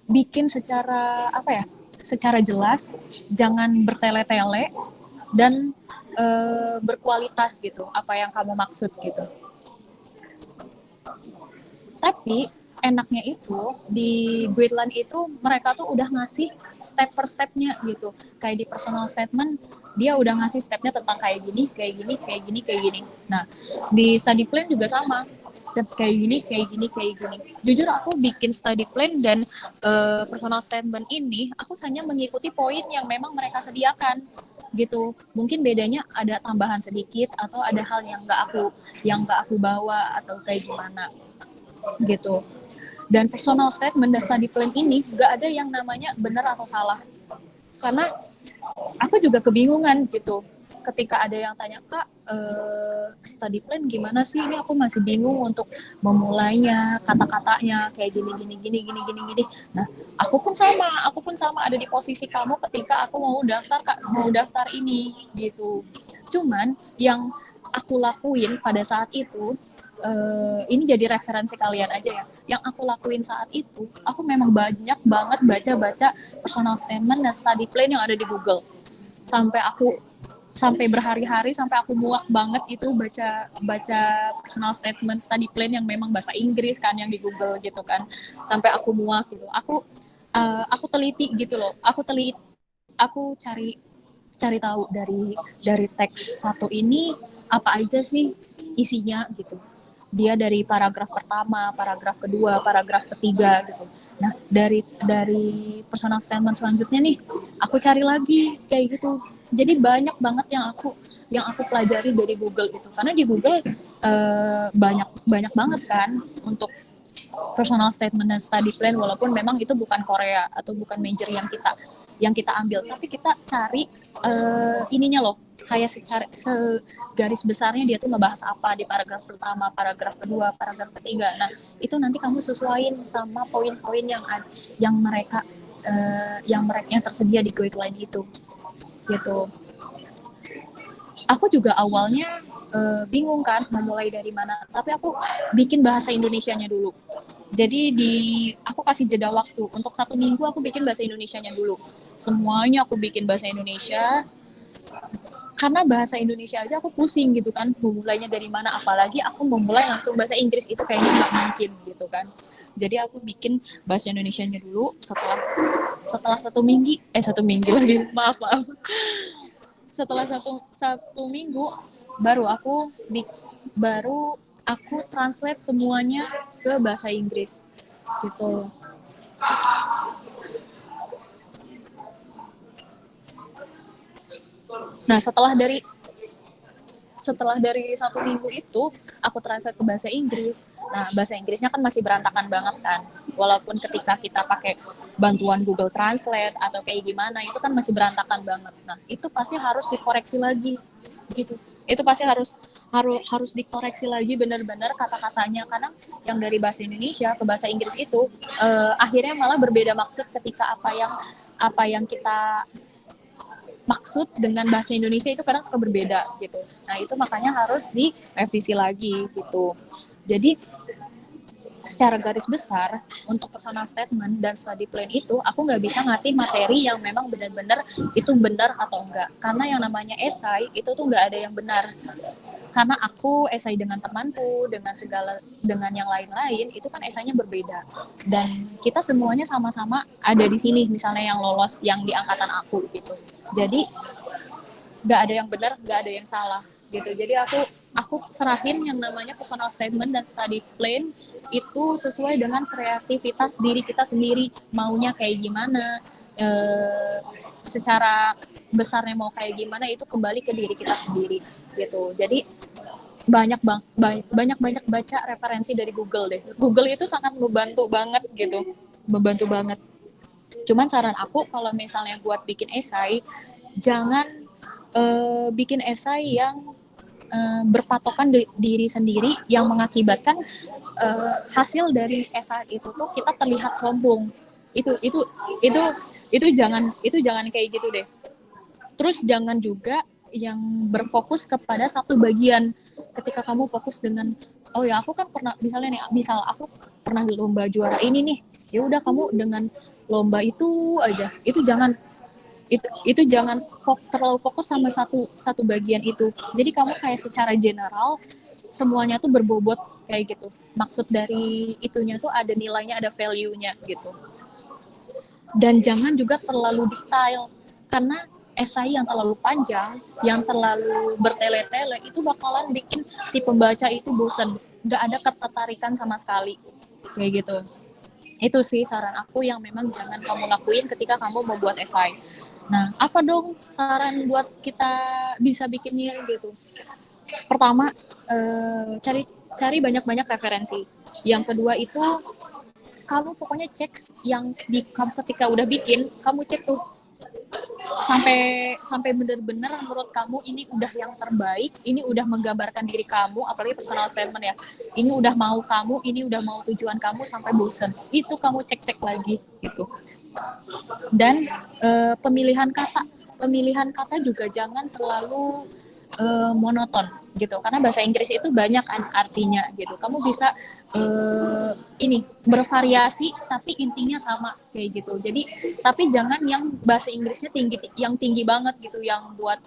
bikin secara secara jelas, jangan bertele-tele, dan berkualitas gitu apa yang kamu maksud gitu. Tapi enaknya itu di guideline itu mereka tuh udah ngasih step per stepnya gitu. Kayak di personal statement dia udah ngasih stepnya tentang kayak gini. Nah, di study plan juga sama. Dan kayak gini. Jujur aku bikin study plan dan personal statement ini aku hanya mengikuti poin yang memang mereka sediakan gitu. Mungkin bedanya ada tambahan sedikit atau ada hal yang nggak aku bawa atau kayak gimana gitu. Dan personal statement dan study plan ini nggak ada yang namanya benar atau salah, karena aku juga kebingungan gitu ketika ada yang tanya, Kak, study plan gimana sih, ini aku masih bingung untuk memulainya, kata-katanya kayak gini. Nah, aku pun sama ada di posisi kamu ketika aku mau daftar ini gitu. Cuman yang aku lakuin pada saat itu, ini jadi referensi kalian aja ya. Yang aku lakuin saat itu, aku memang banyak banget baca personal statement dan study plan yang ada di Google. Sampai berhari-hari, sampai aku muak banget itu baca personal statement, study plan yang memang bahasa Inggris kan yang di Google gitu kan. Sampai aku muak gitu. Aku teliti gitu loh. Aku cari tahu dari teks satu ini apa aja sih isinya gitu. Dia dari paragraf pertama, paragraf kedua, paragraf ketiga gitu. Nah, dari personal statement selanjutnya nih, aku cari lagi kayak gitu. Jadi banyak banget yang aku pelajari dari Google itu. Karena di Google banyak banget kan untuk personal statement dan study plan, walaupun memang itu bukan Korea atau bukan major yang kita ambil, tapi kita cari ininya loh, kayak segaris besarnya dia tuh ngebahas apa di paragraf pertama, paragraf kedua, paragraf ketiga. Nah, itu nanti kamu sesuaiin sama poin-poin yang mereka yang tersedia di guideline itu gitu. Aku juga awalnya bingung kan memulai dari mana, tapi aku bikin bahasa Indonesianya dulu. Jadi aku kasih jeda waktu untuk 1 minggu, aku bikin bahasa Indonesianya dulu. Semuanya aku bikin bahasa Indonesia, karena bahasa Indonesia aja aku pusing gitu kan, memulainya dari mana, apalagi aku memulai langsung bahasa Inggris, itu kayaknya nggak mungkin gitu kan. Jadi aku bikin bahasa Indonesianya dulu. Setelah 1 minggu lagi, maaf. Setelah satu minggu baru aku translate semuanya ke bahasa Inggris gitu. Nah, setelah dari 1 minggu itu aku translate ke bahasa Inggris. Nah, bahasa Inggrisnya kan masih berantakan banget kan. Walaupun ketika kita pakai bantuan Google Translate atau kayak gimana, itu kan masih berantakan banget. Nah, itu pasti harus dikoreksi lagi gitu. Itu pasti harus dikoreksi lagi benar-benar kata-katanya, karena yang dari bahasa Indonesia ke bahasa Inggris itu akhirnya malah berbeda maksud ketika apa yang kita maksud dengan bahasa Indonesia itu kadang suka berbeda gitu. Nah, itu makanya harus direvisi lagi gitu. Jadi secara garis besar untuk personal statement dan study plan itu aku nggak bisa ngasih materi yang memang benar-benar itu benar atau enggak, karena yang namanya esai itu tuh nggak ada yang benar, karena aku esai dengan temanku dengan yang lain-lain itu kan esainya berbeda, dan kita semuanya sama-sama ada di sini, misalnya yang lolos yang di angkatan aku gitu. Jadi nggak ada yang benar, nggak ada yang salah gitu. Jadi aku serahin yang namanya personal statement dan study plan itu sesuai dengan kreativitas diri kita sendiri, maunya kayak gimana, secara besarnya mau kayak gimana itu kembali ke diri kita sendiri gitu. Jadi banyak baca referensi dari Google deh. Google itu sangat membantu banget gitu, membantu banget. Cuman saran aku kalau misalnya buat bikin esai, jangan bikin esai yang berpatokan diri sendiri yang mengakibatkan hasil dari esai itu tuh kita terlihat sombong. Itu jangan kayak gitu deh. Terus jangan juga yang berfokus kepada satu bagian. Ketika kamu fokus dengan oh ya aku kan pernah misalnya nih, misal aku pernah lomba juara ini nih. Ya udah kamu dengan lomba itu aja. Itu jangan terlalu fokus sama satu bagian itu. Jadi kamu kayak secara general semuanya tuh berbobot kayak gitu. Maksud dari itunya tuh ada nilainya, ada value-nya gitu. Dan jangan juga terlalu detail, karena esai yang terlalu panjang, yang terlalu bertele-tele itu bakalan bikin si pembaca itu bosan, nggak ada ketertarikan sama sekali kayak gitu. Itu sih saran aku yang memang jangan kamu lakuin ketika kamu mau buat esai. Nah, apa dong saran buat kita bisa bikinnya gitu? Pertama, cari banyak-banyak referensi. Yang kedua itu kamu pokoknya cek yang kamu ketika udah bikin, kamu cek tuh sampai benar-benar menurut kamu ini udah yang terbaik, ini udah menggambarkan diri kamu, apalagi personal statement ya. Ini udah mau kamu, ini udah mau tujuan kamu sampai bosen. Itu kamu cek-cek lagi gitu. Dan pemilihan kata juga jangan terlalu monoton gitu, karena bahasa Inggris itu banyak artinya gitu. Kamu bisa bervariasi tapi intinya sama kayak gitu. Jadi tapi jangan yang bahasa Inggrisnya tinggi banget gitu, yang buat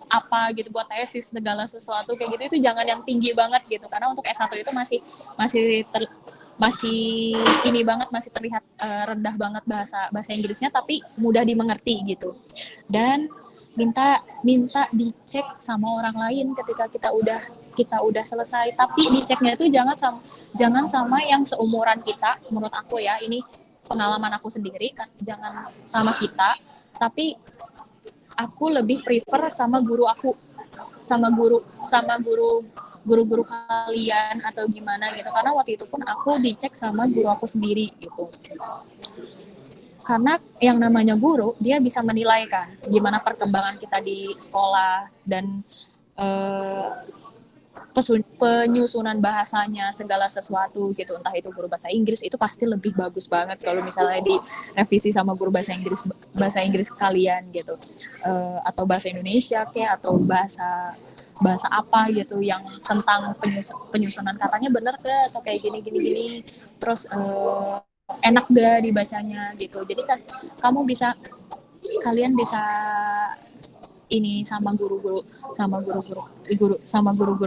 apa gitu, buat tesis segala sesuatu kayak gitu, itu jangan yang tinggi banget gitu, karena untuk S1 itu masih ini banget, masih terlihat rendah banget bahasa Inggrisnya, tapi mudah dimengerti gitu. Dan minta dicek sama orang lain ketika kita udah selesai, tapi diceknya itu jangan sama yang seumuran kita, menurut aku ya, ini pengalaman aku sendiri kan, jangan sama kita, tapi aku lebih prefer sama guru aku, sama guru-guru kalian atau gimana gitu, karena waktu itu pun aku dicek sama guru aku sendiri gitu. Karena yang namanya guru, dia bisa menilai kan gimana perkembangan kita di sekolah, dan penyusunan bahasanya segala sesuatu gitu. Entah itu guru bahasa Inggris, itu pasti lebih bagus banget kalau misalnya direvisi sama guru bahasa Inggris kalian gitu, atau bahasa Indonesia kayak, atau bahasa apa gitu yang tentang penyusunan katanya bener ke atau kayak gini, terus enak gak dibacanya gitu. Jadi kalian bisa ini sama guru-guru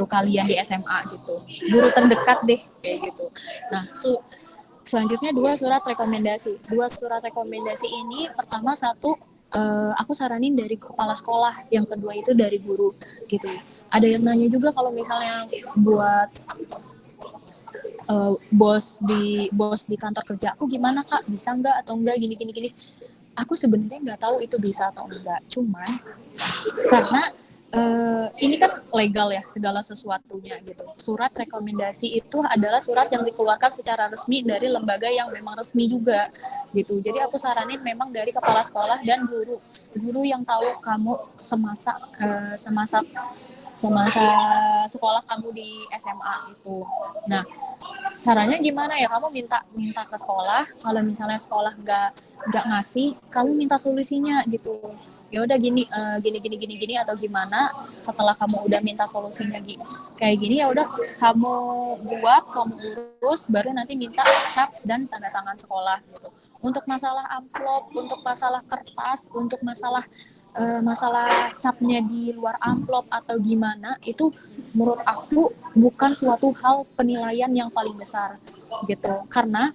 kalian di SMA gitu, guru terdekat deh kayak gitu. Nah, selanjutnya dua surat rekomendasi ini, pertama satu aku saranin dari kepala sekolah, yang kedua itu dari guru gitu. Ada yang nanya juga kalau misalnya buat bos di kantor kerja aku gimana kak, bisa nggak atau enggak gini gini gini. Aku sebenarnya nggak tahu itu bisa atau enggak, cuman karena ini kan legal ya segala sesuatunya gitu. Surat rekomendasi itu adalah surat yang dikeluarkan secara resmi dari lembaga yang memang resmi juga gitu. Jadi aku saranin memang dari kepala sekolah dan guru yang tahu kamu semasa semasa semasa sekolah kamu di SMA itu. Nah, caranya gimana ya? Kamu minta minta ke sekolah. Kalau misalnya sekolah nggak ngasih, kamu minta solusinya gitu. Ya udah gini, gini atau gimana. Setelah kamu udah minta solusinya kayak gini, ya udah kamu buat, kamu urus, baru nanti minta cap dan tanda tangan sekolah gitu. Untuk masalah amplop, untuk masalah kertas, untuk masalah capnya di luar amplop atau gimana, itu menurut aku bukan suatu hal penilaian yang paling besar gitu. Karena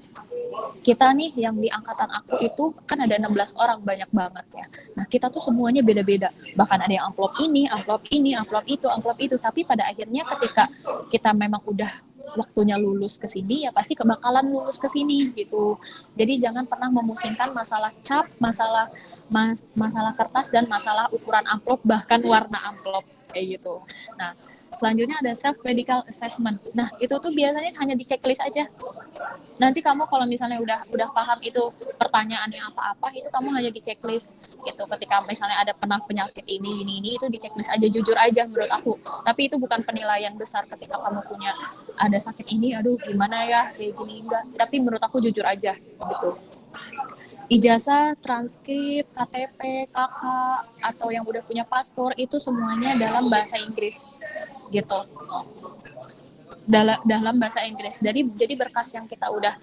kita nih yang di angkatan aku itu kan ada 16 orang, banyak banget ya. Nah, kita tuh semuanya beda-beda. Bahkan ada yang amplop ini, amplop itu. Tapi pada akhirnya ketika kita memang udah waktunya lulus ke sini, ya pasti kebakalan lulus ke sini gitu. Jadi jangan pernah memusingkan masalah cap, masalah kertas dan masalah ukuran amplop, bahkan warna amplop kayak gitu. Nah, selanjutnya ada self medical assessment. Nah, itu tuh biasanya hanya di checklist aja. Nanti kamu kalau misalnya udah paham itu pertanyaannya apa-apa, itu kamu hanya di checklist gitu. Ketika misalnya ada pernah penyakit ini itu di checklist aja, jujur aja menurut aku. Tapi itu bukan penilaian besar ketika kamu punya ada sakit ini, aduh gimana ya kayak gini, enggak. Tapi menurut aku jujur aja gitu. Ijazah, transkrip, KTP, KK, atau yang udah punya paspor, itu semuanya dalam bahasa Inggris gitu. Dalam bahasa Inggris. Jadi berkas yang kita udah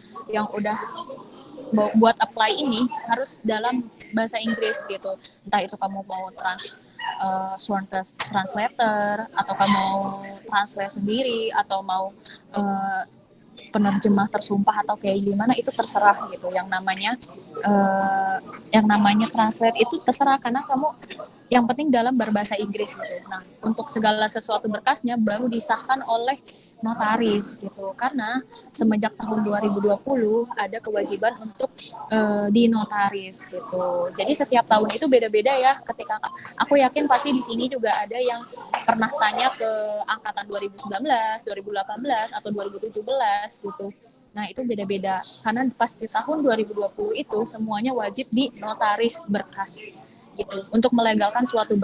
buat apply ini harus dalam bahasa Inggris gitu. Entah itu kamu mau sworn translator, atau kamu mau translate sendiri, atau mau penerjemah tersumpah atau kayak gimana, itu terserah gitu. Yang namanya translate itu terserah, karena kamu yang penting dalam berbahasa Inggris gitu. Nah, untuk segala sesuatu berkasnya baru disahkan oleh notaris gitu. Karena semenjak tahun 2020 ada kewajiban untuk dinotaris gitu. Jadi setiap tahun itu beda-beda ya. Ketika aku yakin pasti di sini juga ada yang pernah tanya ke angkatan 2019, 2018 atau 2017 gitu. Nah, itu beda-beda. Karena pas di tahun 2020 itu semuanya wajib di notaris berkas gitu, untuk melegalkan suatu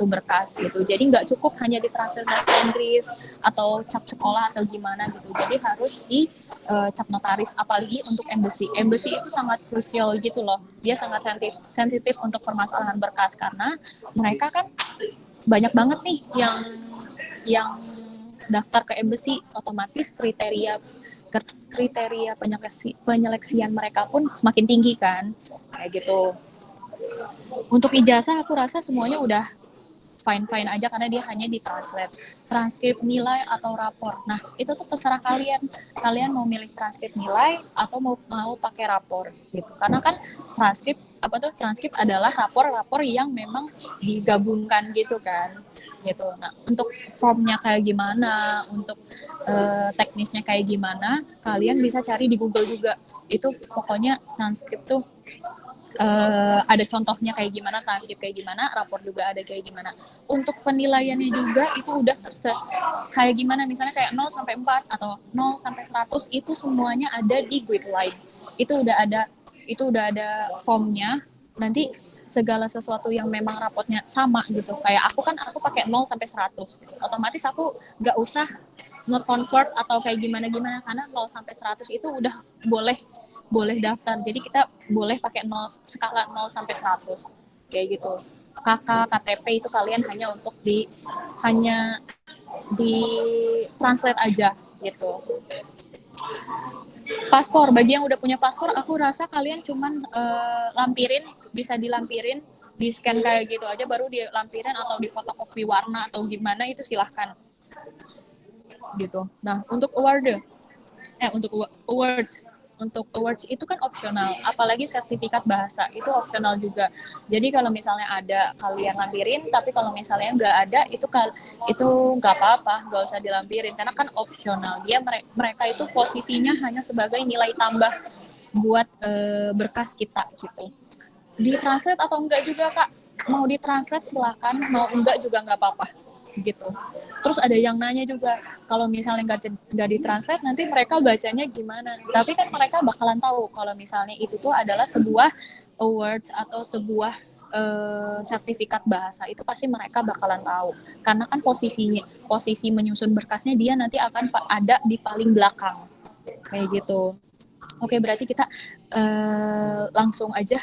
berkas gitu. Jadi nggak cukup hanya ditranslate bahasa Inggris atau cap sekolah atau gimana gitu. Jadi harus di cap notaris, apalagi untuk embassy. Embassy itu sangat krusial gitu loh. Dia sangat sensitif untuk permasalahan berkas, karena mereka kan banyak banget nih yang daftar ke embassy, otomatis kriteria penyeleksian mereka pun semakin tinggi kan, kayak gitu. Untuk ijazah aku rasa semuanya udah fine aja, karena dia hanya ditranslate. Transkrip nilai atau rapor, nah itu tuh terserah kalian mau milih transkrip nilai atau mau pakai rapor gitu. Karena kan transkrip adalah rapor yang memang digabungkan gitu kan gitu. Nah, untuk formnya kayak gimana, untuk teknisnya kayak gimana, kalian bisa cari di Google juga. Itu pokoknya transkrip tuh ada contohnya kayak gimana, transkrip kayak gimana, rapor juga ada kayak gimana. Untuk penilaiannya juga itu udah kayak gimana, misalnya kayak 0 sampai 4 atau 0 sampai 100, itu semuanya ada di Guideline. Itu udah ada formnya. Nanti segala sesuatu yang memang rapotnya sama gitu. Kayak aku pakai 0 sampai 100 gitu. Otomatis aku nggak usah nge-convert atau kayak gimana-gimana, karena 0 sampai 100 itu udah boleh daftar. Jadi kita boleh pakai skala 0 sampai 100 kayak gitu. KK, KTP itu kalian hanya di translate aja gitu. Paspor, bagi yang udah punya paspor, aku rasa kalian cuman bisa dilampirin, di scan kayak gitu aja, baru dilampirin atau di fotokopi warna atau gimana, itu silahkan gitu. Nah, untuk awards, untuk awards itu kan opsional, apalagi sertifikat bahasa itu opsional juga. Jadi kalau misalnya ada kalian lampirin, tapi kalau misalnya nggak ada itu nggak apa-apa, nggak usah dilampirin karena kan opsional. Mereka itu posisinya hanya sebagai nilai tambah buat berkas kita gitu. Ditranslate atau enggak juga Kak, mau ditranslate silakan, mau enggak juga nggak apa-apa gitu. Terus ada yang nanya juga, kalau misalnya nggak ditranslate nanti mereka bacanya gimana? Tapi kan mereka bakalan tahu kalau misalnya itu tuh adalah sebuah awards atau sebuah sertifikat bahasa, itu pasti mereka bakalan tahu. Karena kan posisi menyusun berkasnya dia nanti akan ada di paling belakang kayak gitu. Oke, berarti kita langsung aja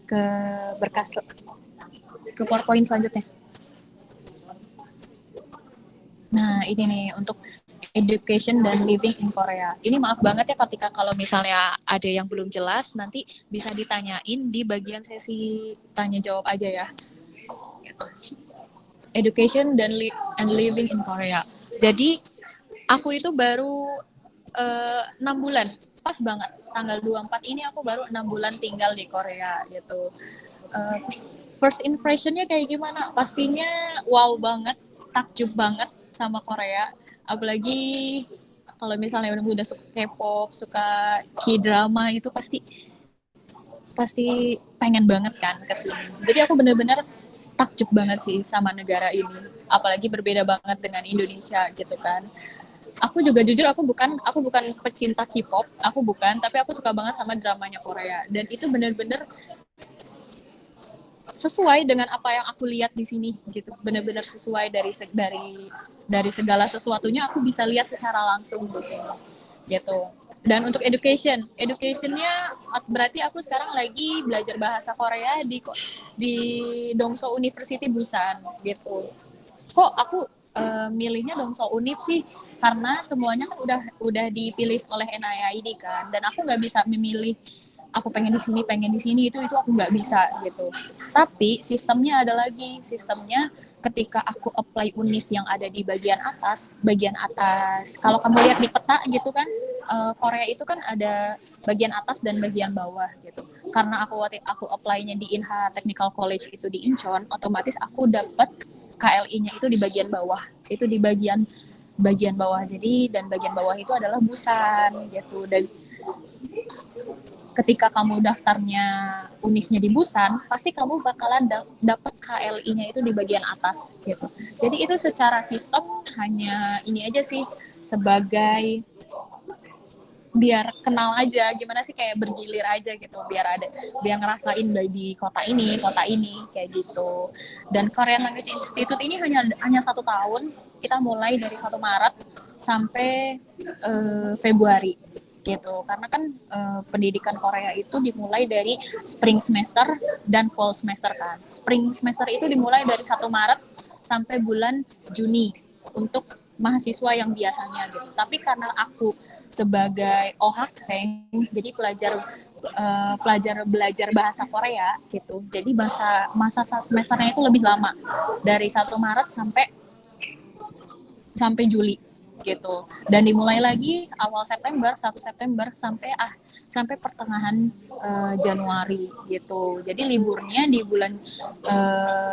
ke berkas, ke PowerPoint selanjutnya. Nah, ini nih untuk education dan living in Korea. Ini maaf banget ya ketika kalau misalnya ada yang belum jelas, nanti bisa ditanyain di bagian sesi tanya jawab aja ya. Education and living in Korea. Jadi aku itu baru 6 bulan, pas banget tanggal 24 ini aku baru 6 bulan tinggal di Korea gitu. First impressionnya kayak gimana? Pastinya wow banget, takjub banget sama Korea, apalagi kalau misalnya udah suka K-pop, suka K-drama itu pasti pengen banget kan ke sini. Jadi aku bener-bener takjub banget sih sama negara ini, apalagi berbeda banget dengan Indonesia gitu kan. Aku juga jujur aku bukan pecinta K-pop, aku bukan, tapi aku suka banget sama dramanya Korea dan itu bener-bener sesuai dengan apa yang aku lihat di sini gitu, benar-benar sesuai dari segala sesuatunya aku bisa lihat secara langsung di sini gitu. Dan untuk educationnya berarti aku sekarang lagi belajar bahasa Korea di Dongseo University Busan gitu. Kok aku milihnya Dongseo Univ sih karena semuanya kan udah dipilih oleh NIID kan, dan aku nggak bisa memilih aku pengen di sini itu aku nggak bisa gitu. Tapi sistemnya ada lagi, sistemnya ketika aku apply univ yang ada di bagian atas, kalau kamu lihat di peta gitu kan, Korea itu kan ada bagian atas dan bagian bawah gitu. Karena aku apply-nya di Inha Technical College itu di Incheon, otomatis aku dapat KLI-nya itu di bagian bawah, itu di bagian bawah. Jadi dan bagian bawah itu adalah Busan gitu. Dan ketika kamu daftarnya univnya di Busan, pasti kamu bakalan dapat KLI-nya itu di bagian atas gitu. Jadi itu secara sistem hanya ini aja sih, sebagai biar kenal aja gimana sih, kayak bergilir aja gitu, biar ngerasain di kota ini kayak gitu. Dan Korean Language Institute ini hanya 1 tahun, kita mulai dari 1 Maret sampai Februari gitu, karena kan pendidikan Korea itu dimulai dari spring semester dan fall semester kan. Spring semester itu dimulai dari 1 Maret sampai bulan Juni untuk mahasiswa yang biasanya gitu. Tapi karena aku sebagai ohakseng, jadi pelajar belajar bahasa Korea gitu, jadi masa semesternya itu lebih lama, dari 1 Maret sampai Juli gitu, dan dimulai lagi awal September, 1 September sampai pertengahan Januari gitu. Jadi liburnya di bulan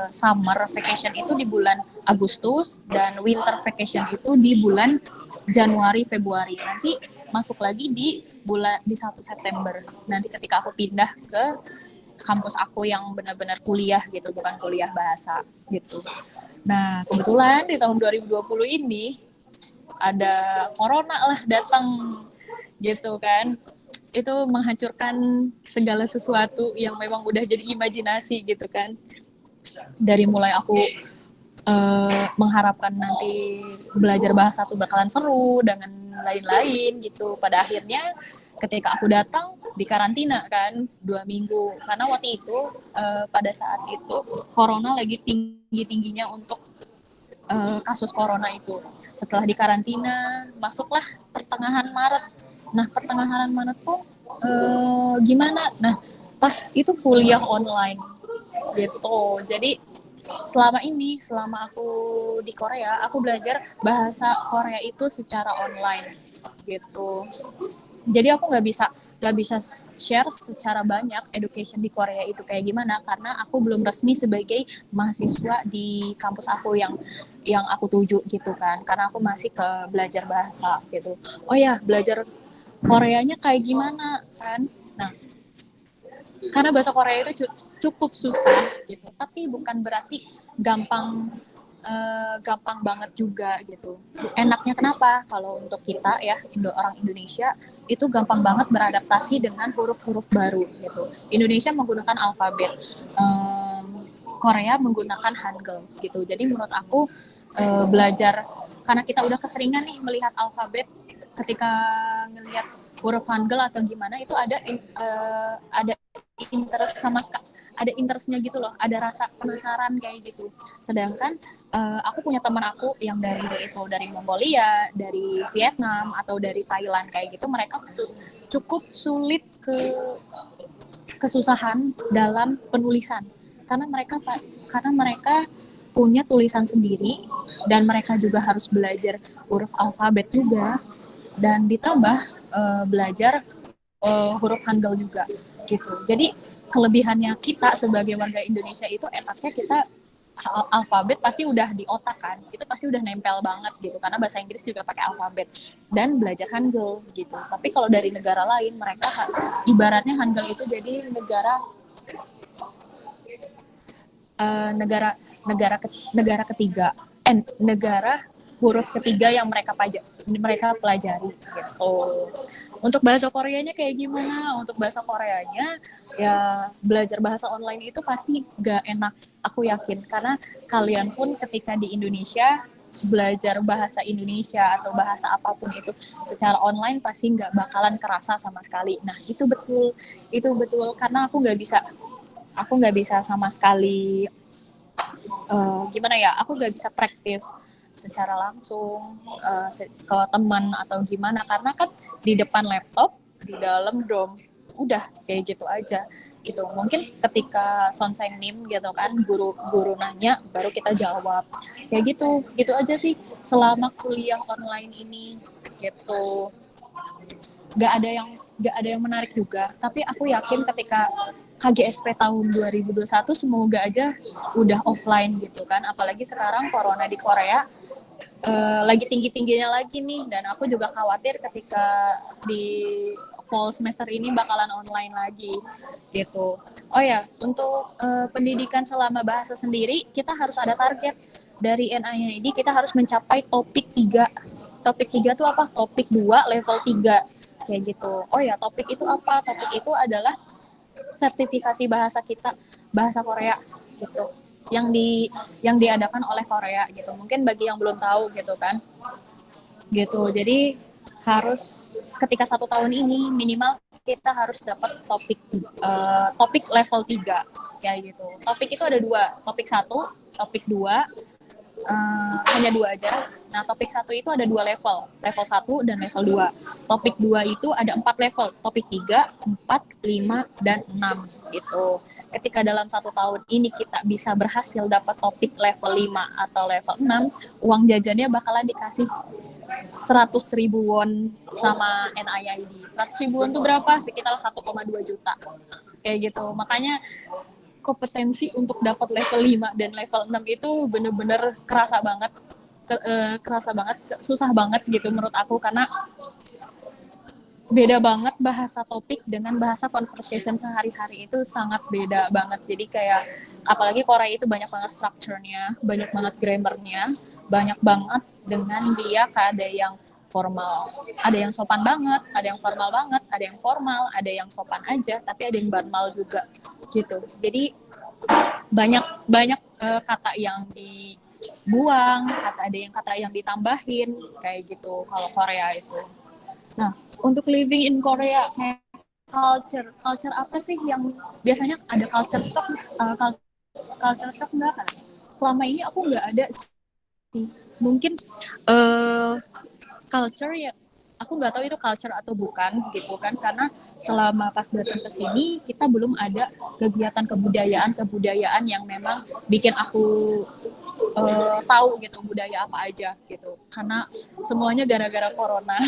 summer vacation itu di bulan Agustus, dan winter vacation itu di bulan Januari Februari. Nanti masuk lagi di 1 September. Nanti ketika aku pindah ke kampus aku yang benar-benar kuliah gitu, bukan kuliah bahasa gitu. Nah, kebetulan di tahun 2020 ini ada corona lah datang gitu kan. Itu menghancurkan segala sesuatu yang memang udah jadi imajinasi gitu kan. Dari mulai aku mengharapkan nanti belajar bahasa tuh bakalan seru dengan lain-lain gitu. Pada akhirnya ketika aku datang di karantina kan 2 minggu, karena waktu itu pada saat itu corona lagi tinggi-tingginya untuk kasus corona itu. Setelah di karantina masuklah pertengahan Maret. Nah pertengahan Maret tuh gimana? Nah pas itu kuliah online gitu. Jadi selama aku di Korea, aku belajar bahasa Korea itu secara online gitu. Jadi aku nggak bisa share secara banyak education di Korea itu kayak gimana karena aku belum resmi sebagai mahasiswa di kampus aku yang aku tuju gitu kan, karena aku masih ke belajar bahasa gitu. Oh ya, belajar Koreanya kayak gimana kan. Nah, karena bahasa Korea itu cukup susah gitu, tapi bukan berarti gampang gampang banget juga gitu. Enaknya kenapa? Kalau untuk kita ya orang Indonesia itu gampang banget beradaptasi dengan huruf-huruf baru gitu. Indonesia menggunakan alfabet, Korea menggunakan Hangul gitu. Jadi menurut aku belajar karena kita udah keseringan nih melihat alfabet ketika ngelihat huruf Hangul atau gimana itu ada interest ada interestnya gitu loh, ada rasa penasaran kayak gitu. Sedangkan aku punya teman aku yang dari Mongolia, dari Vietnam atau dari Thailand kayak gitu, mereka cukup sulit kesusahan dalam penulisan karena mereka punya tulisan sendiri dan mereka juga harus belajar huruf alfabet juga dan ditambah belajar huruf Hangul juga gitu. Jadi kelebihannya kita sebagai warga Indonesia itu enaknya kita alfabet pasti udah di otak kan, itu pasti udah nempel banget gitu karena bahasa Inggris juga pakai alfabet dan belajar Hangul gitu. Tapi kalau dari negara lain mereka ibaratnya Hangul itu jadi negara huruf ketiga yang mereka pelajari gitu. Untuk bahasa Koreanya kayak gimana? Untuk bahasa Koreanya ya belajar bahasa online itu pasti gak enak, aku yakin, karena kalian pun ketika di Indonesia belajar bahasa Indonesia atau bahasa apapun itu secara online pasti nggak bakalan kerasa sama sekali. Nah itu betul karena aku nggak bisa sama sekali gimana ya, aku nggak bisa praktis secara langsung ke teman atau gimana karena kan di depan laptop di dalam dom udah kayak gitu aja gitu. Mungkin ketika sonseng nim gitu kan guru nanya baru kita jawab kayak gitu aja sih selama kuliah online ini gitu. Nggak ada yang menarik juga, tapi aku yakin ketika KGSP tahun 2021 semoga aja udah offline gitu kan, apalagi sekarang corona di Korea lagi tinggi-tingginya lagi nih, dan aku juga khawatir ketika di fall semester ini bakalan online lagi gitu. Oh ya, untuk pendidikan selama bahasa sendiri kita harus ada target dari NIID, kita harus mencapai topik 3. Topik 3 itu apa? Topik 2 level 3 kayak gitu. Oh ya, topik itu apa? Topik itu adalah sertifikasi bahasa kita, bahasa Korea gitu, yang diadakan oleh Korea gitu. Mungkin bagi yang belum tahu gitu kan gitu. Jadi harus ketika 1 tahun ini minimal kita harus dapat topik level 3 kayak gitu. Topik itu ada 2, topik 1, topik 2, hanya 2 aja. Nah, topik 1 itu ada 2 level 1 dan level 2. Topik 2 itu ada 4 level, topik 3, 4, 5, dan 6 gitu. Ketika dalam 1 tahun ini kita bisa berhasil dapat topik level 5 atau level 6, uang jajannya bakalan dikasih 100.000 won sama NIID. 100.000 won itu berapa? Sekitar 1,2 juta. Kayak gitu. Makanya kompetensi untuk dapat level 5 dan level 6 itu bener-bener kerasa banget, susah banget gitu menurut aku, karena beda banget bahasa topik dengan bahasa conversation sehari-hari, itu sangat beda banget. Jadi kayak apalagi Korea itu banyak banget strukturnya, banyak banget grammarnya, banyak banget dengan dia ada yang formal, ada yang sopan banget, ada yang formal banget, ada yang formal, ada yang sopan aja, tapi ada yang formal juga gitu. Jadi banyak kata yang dibuang, kata yang ditambahin kayak gitu kalau Korea itu. Nah, untuk living in Korea kayak culture apa sih yang biasanya ada culture shock? Culture shock enggak kan? Selama ini aku nggak ada sih. Mungkin culture ya, aku nggak tahu itu culture atau bukan gitu kan, karena selama pas datang ke sini kita belum ada kegiatan kebudayaan yang memang bikin aku tahu gitu budaya apa aja gitu, karena semuanya gara-gara corona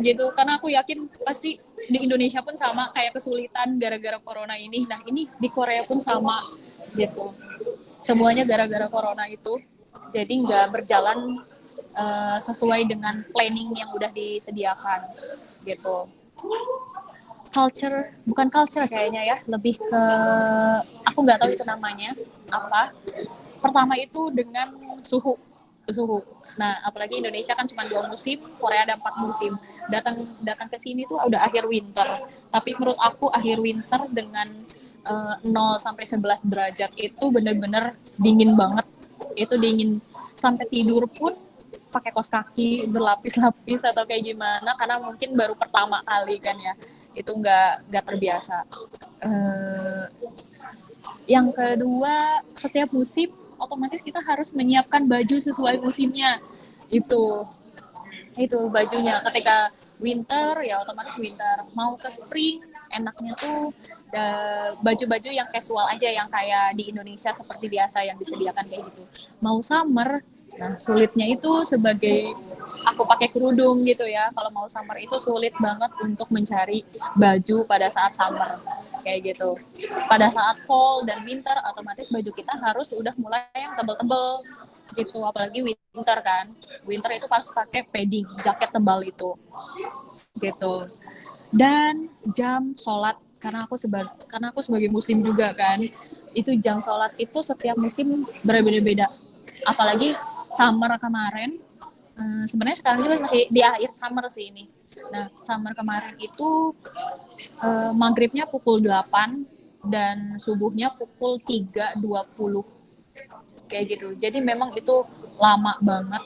gitu, karena aku yakin pasti di Indonesia pun sama kayak kesulitan gara-gara corona ini. Nah ini di Korea pun sama gitu, semuanya gara-gara corona itu, jadi nggak berjalan sesuai dengan planning yang udah disediakan gitu. Culture, bukan culture kayaknya ya, lebih ke aku nggak tahu itu namanya apa. Pertama itu dengan suhu. Nah, apalagi Indonesia kan cuma 2 musim, Korea ada 4 musim. Datang ke sini tuh udah akhir winter. Tapi menurut aku akhir winter dengan 0 sampai 11 derajat itu bener-bener dingin banget. Itu dingin sampai tidur pun pakai kaos kaki berlapis-lapis atau kayak gimana, karena mungkin baru pertama kali kan ya. Itu nggak terbiasa. Yang kedua, setiap musim otomatis kita harus menyiapkan baju sesuai musimnya. Itu bajunya. Ketika winter ya otomatis winter. Mau ke spring, enaknya tuh baju-baju yang casual aja, yang kayak di Indonesia seperti biasa yang disediakan kayak gitu. Mau summer, nah sulitnya itu sebagai aku pakai kerudung gitu ya. Kalau mau summer itu sulit banget untuk mencari baju pada saat summer kayak gitu. Pada saat fall dan winter otomatis baju kita harus udah mulai yang tebel-tebel gitu, apalagi winter kan. Winter itu harus pakai padding, jaket tebal itu gitu. Dan jam sholat, karena aku sebagai muslim juga kan, itu jam sholat itu setiap musim berbeda-beda. Apalagi summer kemarin, sebenarnya sekarang juga masih di akhir summer sih ini. Nah, summer kemarin itu maghribnya pukul 8 dan subuhnya pukul 3.20 kayak gitu. Jadi memang itu lama banget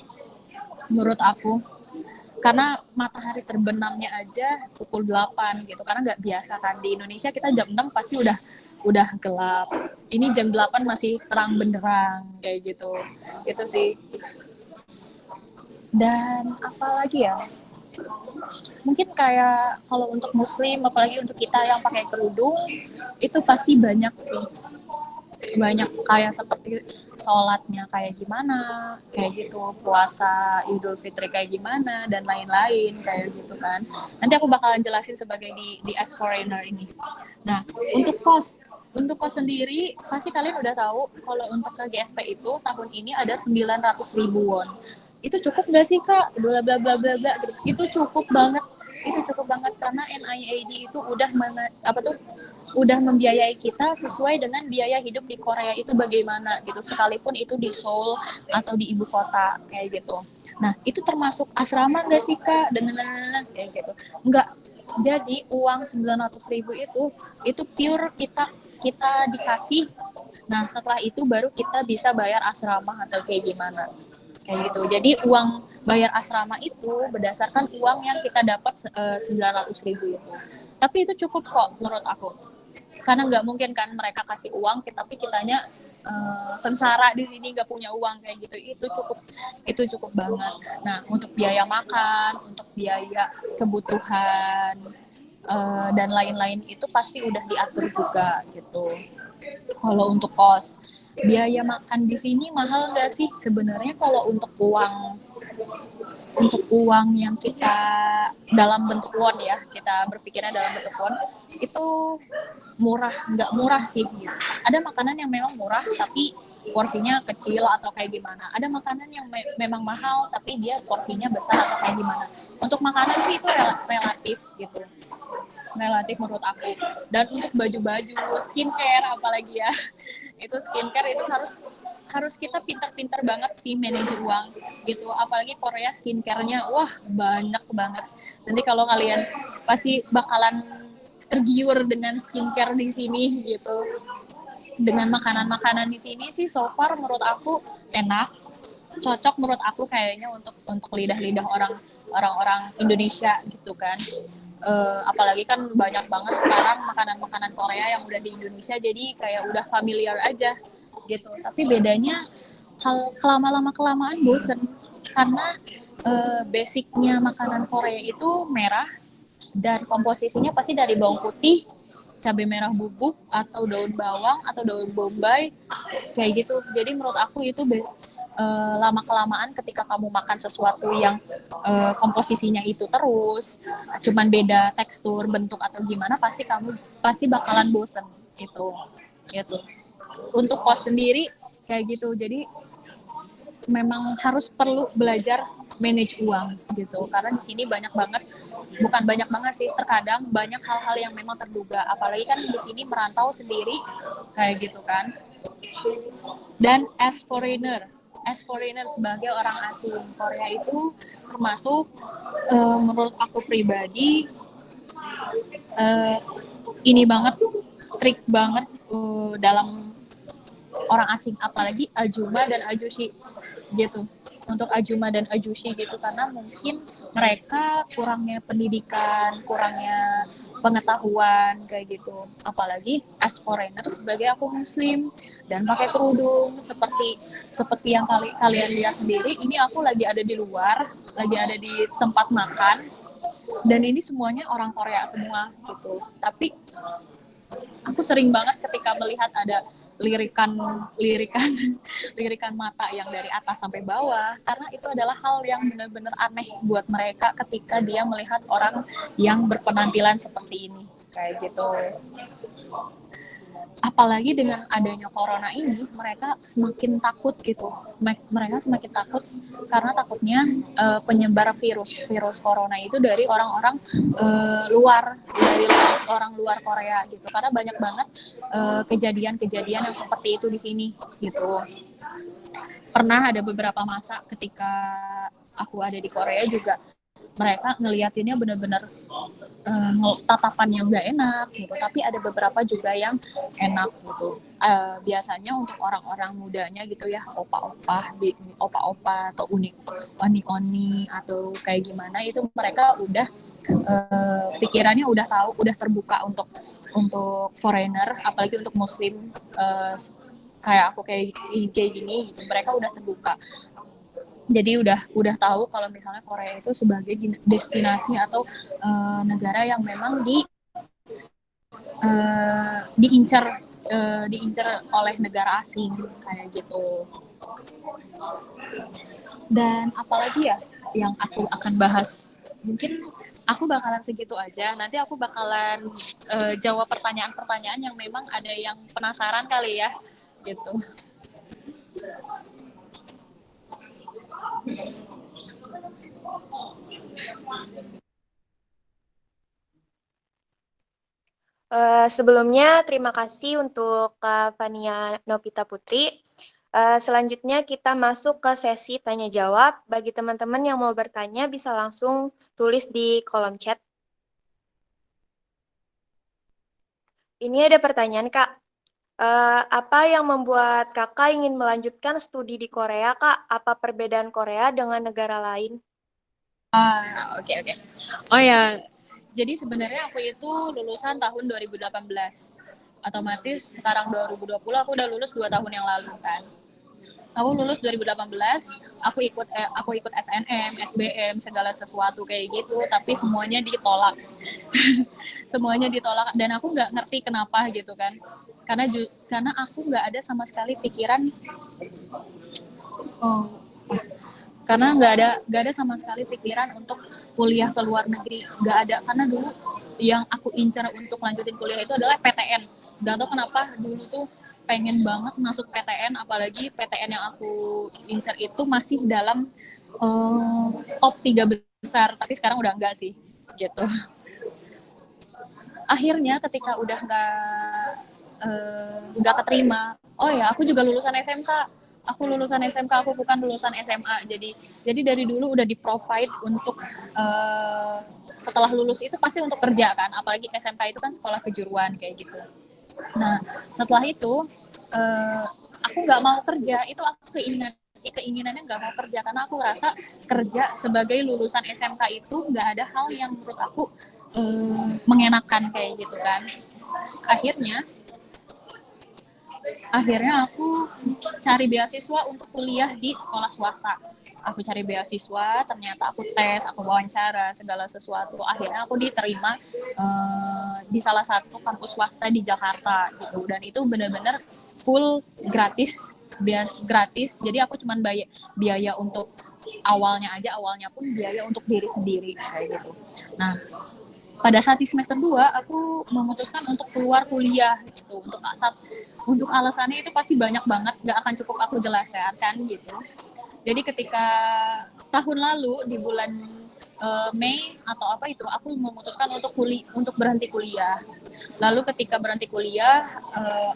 menurut aku. Karena matahari terbenamnya aja pukul 8 gitu. Karena nggak biasa kan. Di Indonesia kita jam 6 pasti udah gelap. Ini jam 8 masih terang benderang kayak gitu. Itu sih. Dan apa lagi ya? Mungkin kayak kalau untuk muslim, apalagi untuk kita yang pakai kerudung, itu pasti banyak sih. Banyak kayak seperti sholatnya kayak gimana, kayak gitu, puasa Idul Fitri kayak gimana, dan lain-lain kayak gitu kan. Nanti aku bakalan jelasin sebagai di As Foreigner ini. Nah, untuk kos sendiri pasti kalian udah tahu kalau untuk ke GSP itu tahun ini ada 900.000 won. Itu cukup nggak sih kak? Bla bla bla bla bla. Itu cukup banget. Itu cukup banget karena NIAID itu udah membiayai kita sesuai dengan biaya hidup di Korea itu bagaimana gitu, sekalipun itu di Seoul atau di ibu kota kayak gitu. Nah, itu termasuk asrama nggak sih kak? Dan kayak gitu. Nggak. Jadi uang 900.000 itu pure kita dikasih. Nah, setelah itu baru kita bisa bayar asrama atau kayak gimana. Kayak gitu. Jadi uang bayar asrama itu berdasarkan uang yang kita dapat 900.000 itu. Tapi itu cukup kok menurut aku. Karena nggak mungkin kan mereka kasih uang tapi kitanya sengsara di sini nggak punya uang kayak gitu. Itu cukup banget. Nah, untuk biaya makan, untuk biaya kebutuhan dan lain-lain itu pasti udah diatur juga gitu. Kalau untuk kos, biaya makan di sini mahal nggak sih sebenarnya? Kalau untuk uang yang kita dalam bentuk won ya, kita berpikirnya dalam bentuk won, itu nggak murah sih. Ada makanan yang memang murah tapi porsinya kecil atau kayak gimana. Ada makanan yang memang mahal tapi dia porsinya besar atau kayak gimana. Untuk makanan sih itu relatif gitu. Relatif menurut aku. Dan untuk baju-baju, skincare apalagi ya, itu skincare itu harus kita pintar-pintar banget sih manage uang gitu. Apalagi Korea skincare-nya wah banyak banget. Nanti kalau kalian pasti bakalan tergiur dengan skincare di sini gitu. Dengan makanan-makanan di sini sih so far menurut aku enak, cocok menurut aku kayaknya untuk lidah-lidah orang Indonesia gitu kan. Apalagi kan banyak banget sekarang makanan-makanan Korea yang udah di Indonesia, jadi kayak udah familiar aja gitu. Tapi bedanya kelamaan bosen karena basicnya makanan Korea itu merah dan komposisinya pasti dari bawang putih, cabai merah bubuk atau daun bawang atau daun bombay kayak gitu. Jadi menurut aku itu lama-kelamaan ketika kamu makan sesuatu yang komposisinya itu terus, cuman beda tekstur, bentuk atau gimana, pasti bakalan bosen itu. Gitu. Untuk kos sendiri kayak gitu. Jadi memang harus perlu belajar manage uang gitu. Karena di sini bukan banyak banget sih, terkadang banyak hal-hal yang memang terduga. Apalagi kan di sini merantau sendiri kayak gitu kan. Dan as foreigner sebagai orang asing, Korea itu termasuk menurut aku pribadi ini banget, strict banget dalam orang asing, apalagi Ajuma dan Ajushi gitu. Untuk Ajuma dan Ajushi gitu, karena mungkin mereka kurangnya pendidikan, kurangnya pengetahuan kayak gitu. Apalagi as foreigner sebagai aku muslim dan pakai kerudung seperti yang kalian lihat sendiri, ini aku lagi ada di luar, lagi ada di tempat makan dan ini semuanya orang Korea semua gitu. Tapi aku sering banget ketika melihat ada lirikan mata yang dari atas sampai bawah, karena itu adalah hal yang benar-benar aneh buat mereka ketika dia melihat orang yang berpenampilan seperti ini kayak gitu. Apalagi dengan adanya corona ini, mereka semakin takut gitu. Mereka semakin takut karena takutnya penyebar virus corona itu dari orang-orang dari orang luar Korea gitu. Karena banyak banget kejadian-kejadian yang seperti itu di sini gitu. Pernah ada beberapa masa ketika aku ada di Korea juga, mereka ngeliatinnya benar-benar tatapan yang nggak enak gitu, tapi ada beberapa juga yang enak gitu. Biasanya untuk orang-orang mudanya gitu ya, opa-opa atau oni-oni atau kayak gimana, itu mereka udah pikirannya udah tahu, udah terbuka untuk foreigner, apalagi untuk muslim kayak aku kayak gini gitu. Mereka udah terbuka. Jadi udah tahu kalau misalnya Korea itu sebagai destinasi atau negara yang memang diincar oleh negara asing kayak gitu. Dan apalagi ya yang aku akan bahas, mungkin aku bakalan segitu aja. Nanti aku bakalan jawab pertanyaan-pertanyaan yang memang ada yang penasaran kali ya gitu. Sebelumnya, terima kasih untuk Kak Fania Nopita Putri. Selanjutnya kita masuk ke sesi tanya-jawab. Bagi teman-teman yang mau bertanya, bisa langsung tulis di kolom chat. Ini ada pertanyaan, Kak. Apa yang membuat Kakak ingin melanjutkan studi di Korea, Kak? Apa perbedaan Korea dengan negara lain? Oke. Oh ya, jadi sebenarnya aku itu lulusan tahun 2018. Otomatis sekarang 2020 aku udah lulus 2 tahun yang lalu kan. Aku lulus 2018, aku ikut SNM, SBM, segala sesuatu kayak gitu, tapi semuanya ditolak. Semuanya ditolak dan aku nggak ngerti kenapa gitu kan. Karena aku nggak ada sama sekali pikiran karena nggak ada sama sekali pikiran untuk kuliah ke luar negeri, nggak ada. Karena dulu yang aku incar untuk lanjutin kuliah itu adalah PTN. Nggak tahu kenapa dulu tuh pengen banget masuk PTN, apalagi PTN yang aku incar itu masih dalam top 3 besar, tapi sekarang udah enggak sih gitu. Akhirnya ketika udah nggak keterima, oh ya aku juga lulusan SMK, aku bukan lulusan SMA. Jadi dari dulu udah di provide untuk setelah lulus itu pasti untuk kerja kan, apalagi SMK itu kan sekolah kejuruan kayak gitu. Nah setelah itu aku nggak mau kerja, itu aku keinginannya nggak mau kerja, karena aku rasa kerja sebagai lulusan SMK itu nggak ada hal yang menurut aku mengenakan kayak gitu kan. Akhirnya aku cari beasiswa untuk kuliah di sekolah swasta. Aku cari beasiswa, ternyata aku tes, aku wawancara, segala sesuatu. Akhirnya aku diterima di salah satu kampus swasta di Jakarta gitu. Dan itu benar-benar full gratis gratis. Jadi aku cuman biaya untuk awalnya pun biaya untuk diri sendiri kayak gitu. Nah, pada saat di semester 2 aku memutuskan untuk keluar kuliah gitu. Untuk alasannya itu pasti banyak banget, gak akan cukup aku jelaskan kan gitu. Jadi ketika tahun lalu di bulan Mei atau apa itu, aku memutuskan untuk berhenti kuliah. Lalu ketika berhenti kuliah,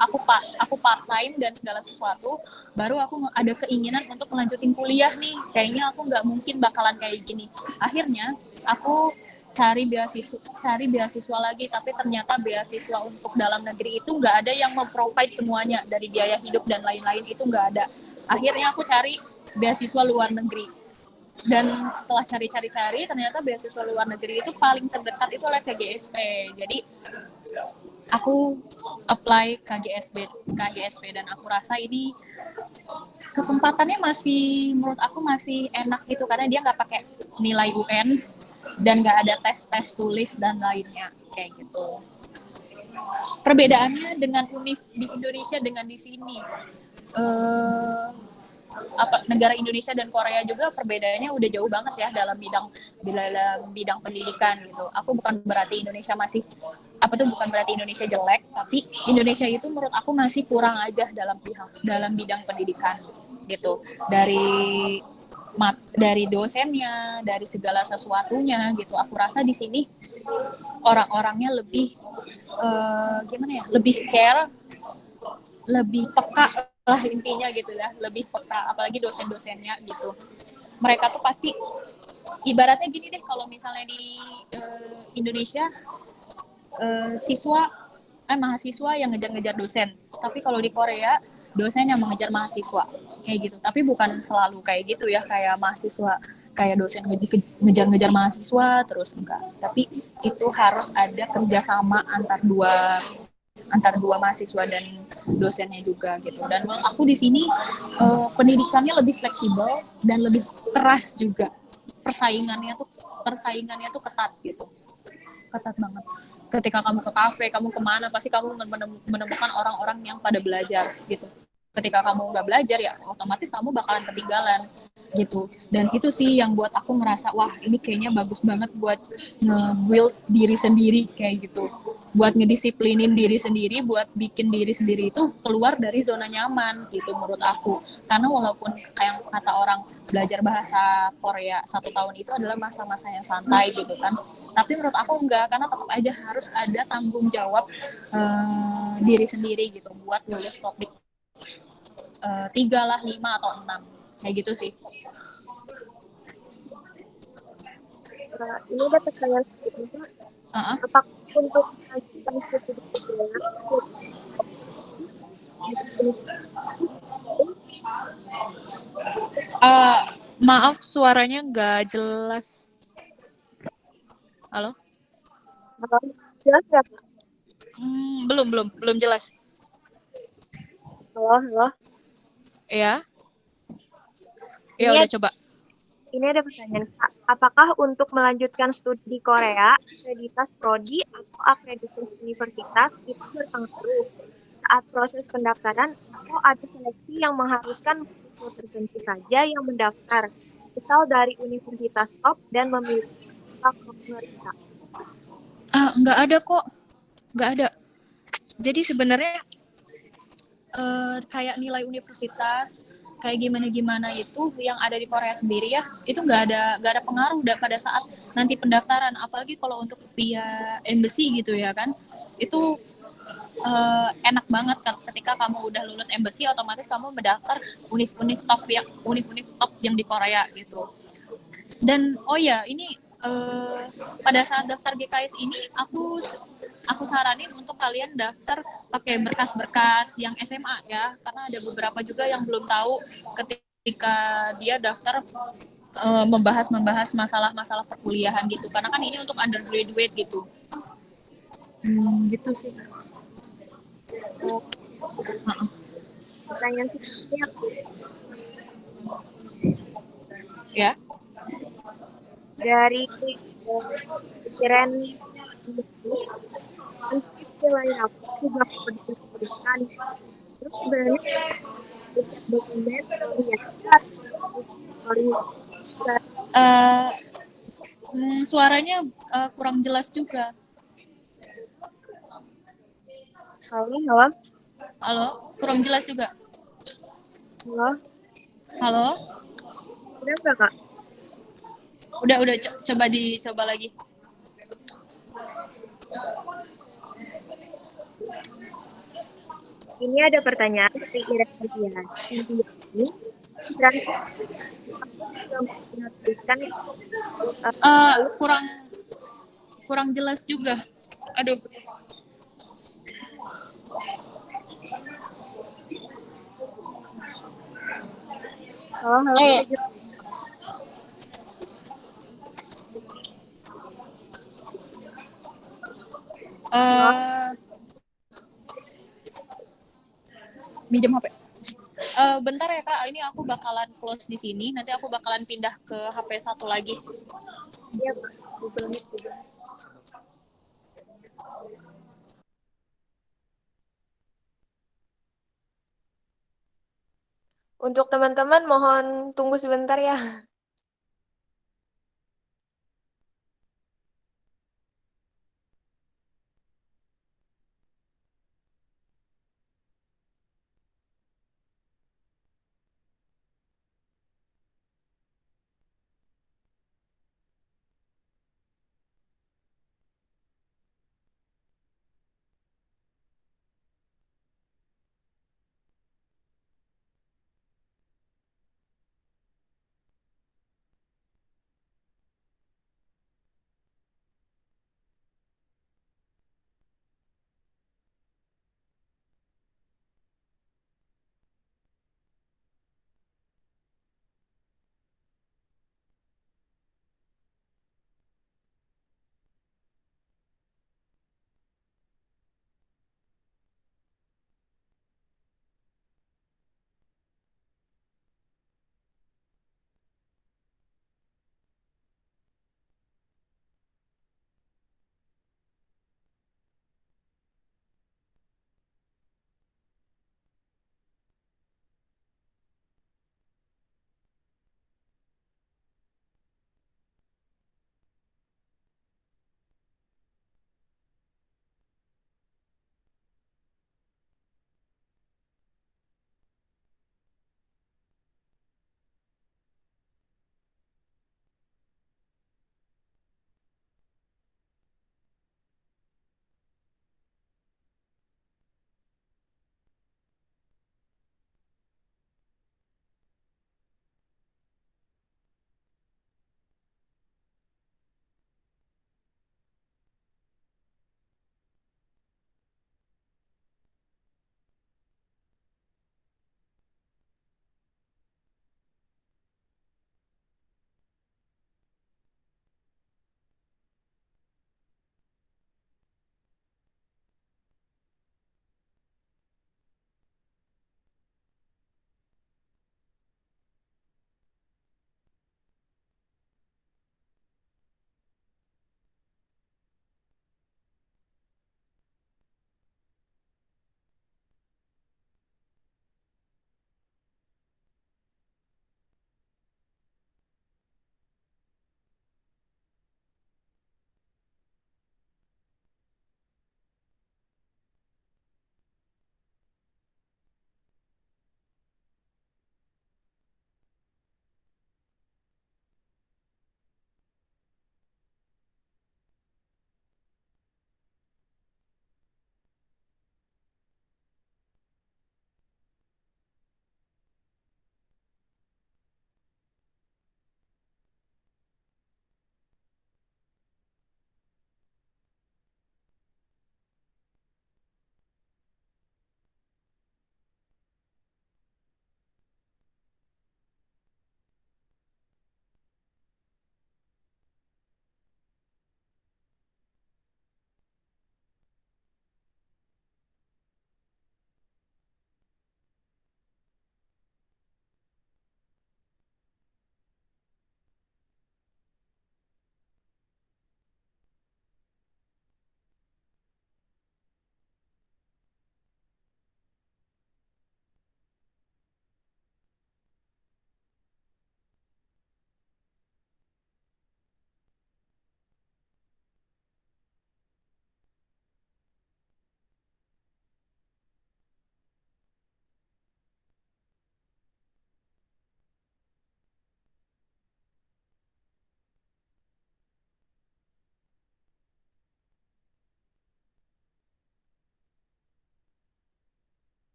aku part time dan segala sesuatu, baru aku ada keinginan untuk melanjutin kuliah nih. Kayaknya aku nggak mungkin bakalan kayak gini. Akhirnya aku cari beasiswa lagi, tapi ternyata beasiswa untuk dalam negeri itu nggak ada yang memprovide semuanya, dari biaya hidup dan lain-lain itu nggak ada. Akhirnya aku cari beasiswa luar negeri. Dan setelah cari-cari ternyata beasiswa luar negeri itu paling terdekat itu oleh KGSP. Jadi aku apply KGSP dan aku rasa ini kesempatannya menurut aku masih enak gitu, karena dia nggak pakai nilai UN dan nggak ada tes tulis dan lainnya kayak gitu. Perbedaannya dengan univ di Indonesia dengan di sini, negara Indonesia dan Korea juga perbedaannya udah jauh banget ya dalam bidang pendidikan gitu. Aku bukan berarti Indonesia bukan berarti Indonesia jelek, tapi Indonesia itu menurut aku masih kurang aja dalam bidang pendidikan gitu. Dari dosennya, dari segala sesuatunya gitu. Aku rasa di sini orang-orangnya lebih lebih care, lebih peka lah intinya gitu ya, lebih peka, apalagi dosen-dosennya gitu. Mereka tuh pasti ibaratnya gini deh, kalau misalnya di Indonesia mahasiswa yang ngejar-ngejar dosen, tapi kalau di Korea dosen yang mengejar mahasiswa kayak gitu. Tapi bukan selalu kayak gitu ya, kayak mahasiswa kayak dosen ngejar-ngejar mahasiswa terus, enggak, tapi itu harus ada kerjasama antar dua mahasiswa dan dosennya juga gitu. Dan menurut aku di sini pendidikannya lebih fleksibel dan lebih keras juga. Persaingannya tuh ketat gitu, ketat banget. Ketika kamu ke kafe, kamu kemana, pasti kamu menemukan orang-orang yang pada belajar gitu. Ketika kamu nggak belajar ya otomatis kamu bakalan ketinggalan gitu. Dan itu sih yang buat aku ngerasa, wah ini kayaknya bagus banget buat nge-build diri sendiri kayak gitu, buat ngedisiplinin diri sendiri, buat bikin diri sendiri itu keluar dari zona nyaman gitu menurut aku. Karena walaupun kayak kata orang belajar bahasa Korea 1 tahun itu adalah masa-masa yang santai gitu kan, tapi menurut aku enggak, karena tetap aja harus ada tanggung jawab diri sendiri gitu buat lulus topik 3 lah, 5 atau 6 kayak gitu sih. Ini ada pertanyaan selanjutnya. Apakah untuk melanjutkan studi di Korea Maaf suaranya nggak jelas. Halo? jelas nggak Kak? Belum jelas. Halo. Ya Ini udah coba. Ini ada pertanyaan Kak. Apakah untuk melanjutkan studi di Korea, akreditas prodi atau akreditas universitas itu berpengaruh saat proses pendaftaran, atau ada seleksi yang mengharuskan mahasiswa tertentu saja yang mendaftar, misal dari universitas top dan memiliki hak mereka? Nggak ada kok, nggak ada. Jadi sebenarnya kayak nilai universitas kayak gimana itu yang ada di Korea sendiri ya, itu nggak ada pengaruh pada saat nanti pendaftaran, apalagi kalau untuk via embassy gitu ya kan, itu enak banget kan ketika kamu udah lulus embassy otomatis kamu mendaftar univ-univ top yang di Korea gitu. Dan oh ya ini pada saat daftar GKS ini aku saranin untuk kalian daftar pakai berkas-berkas yang SMA ya, karena ada beberapa juga yang belum tahu ketika dia daftar membahas masalah-masalah perkuliahan gitu, karena kan ini untuk undergraduate gitu. Gitu sih. Pertanyaan selanjutnya Ya. dari pikiran institusi lain apa juga dituliskan Terus sebenarnya setiap dokumen terlihat sorry, Eh, suaranya kurang jelas juga. halo, halo, Halo, kurang jelas juga. halo, Halo, udah nggak Kak? udah coba dicoba lagi. Ini ada pertanyaan dari Iradia. Ini terakhir aku juga menuliskan lalu Kurang kurang jelas juga. Aduh. halo, halo, Oh, udah jelas. Halo. eh minjem HP. Bentar ya Kak, ini aku bakalan close di sini. Nanti aku bakalan pindah ke HP satu lagi. Iya, Kak. Google Meet juga. Untuk teman-teman mohon tunggu sebentar ya.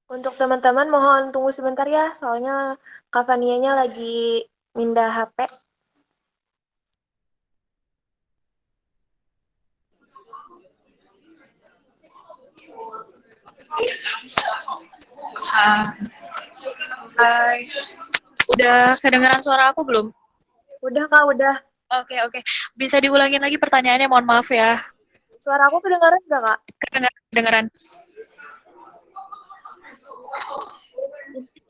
Untuk teman-teman mohon tunggu sebentar ya, soalnya Kak Fanianya lagi mindah HP. Ah, hai. Udah kedengeran suara aku belum? Udah Kak, udah. Oke, oke. Bisa diulangin lagi pertanyaannya, mohon maaf ya. Suara aku kedengaran nggak Kak? Kedengeran.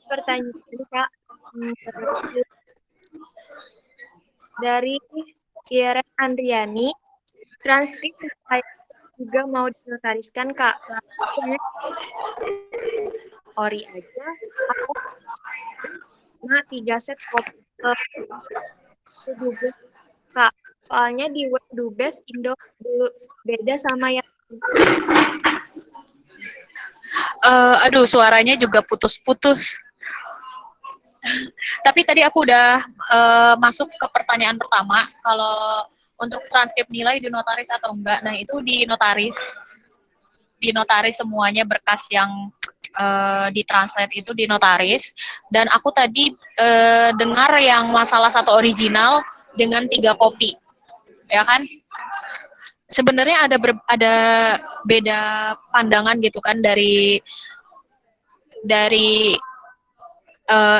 Pertanyaan Kak, Hmm, dari Iren Andriani, transkrip saya juga mau dinotariskan Kak. Lalu ori aja atau cuma 3 set kopi ke Dubes Kak. Soalnya di web Dubes Indo beda sama yang Aduh, suaranya juga putus-putus. Tapi tadi aku udah masuk ke pertanyaan pertama, kalau untuk transkrip nilai dinotaris atau enggak. Nah, itu dinotaris. Dinotaris semuanya berkas yang ditranslate itu dinotaris. Dan aku tadi dengar yang masalah satu original dengan 3 kopi, ya kan? Sebenarnya ada beda pandangan gitu kan dari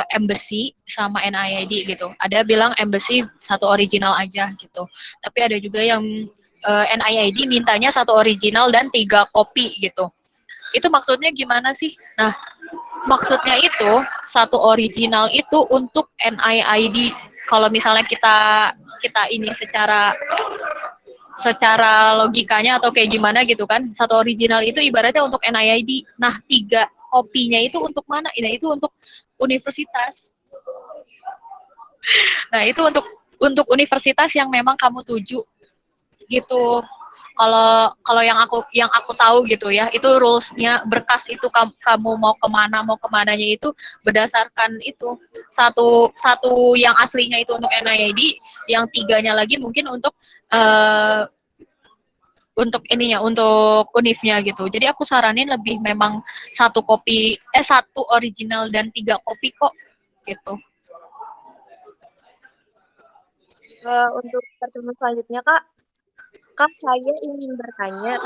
embassy sama NIID gitu. Ada bilang embassy satu original aja gitu. Tapi ada juga yang NIID mintanya satu original dan 3 kopi gitu. Itu maksudnya gimana sih? Nah, maksudnya itu satu original itu untuk NIID. Kalau misalnya kita ini secara logikanya atau kayak gimana gitu kan, satu original itu ibaratnya untuk NIID. Nah, 3 kopinya itu untuk mana? Nah, itu untuk universitas. Nah, itu untuk universitas yang memang kamu tuju gitu. Kalau yang aku tahu gitu ya, itu rulesnya berkas itu kamu mau kemananya itu berdasarkan itu satu satu yang aslinya itu untuk NIID, yang 3-nya lagi mungkin eh, untuk ininya, untuk univnya gitu. Jadi aku saranin lebih memang satu original dan 3 kopi kok gitu. untuk pertemuan selanjutnya Kak, saya ingin bertanya,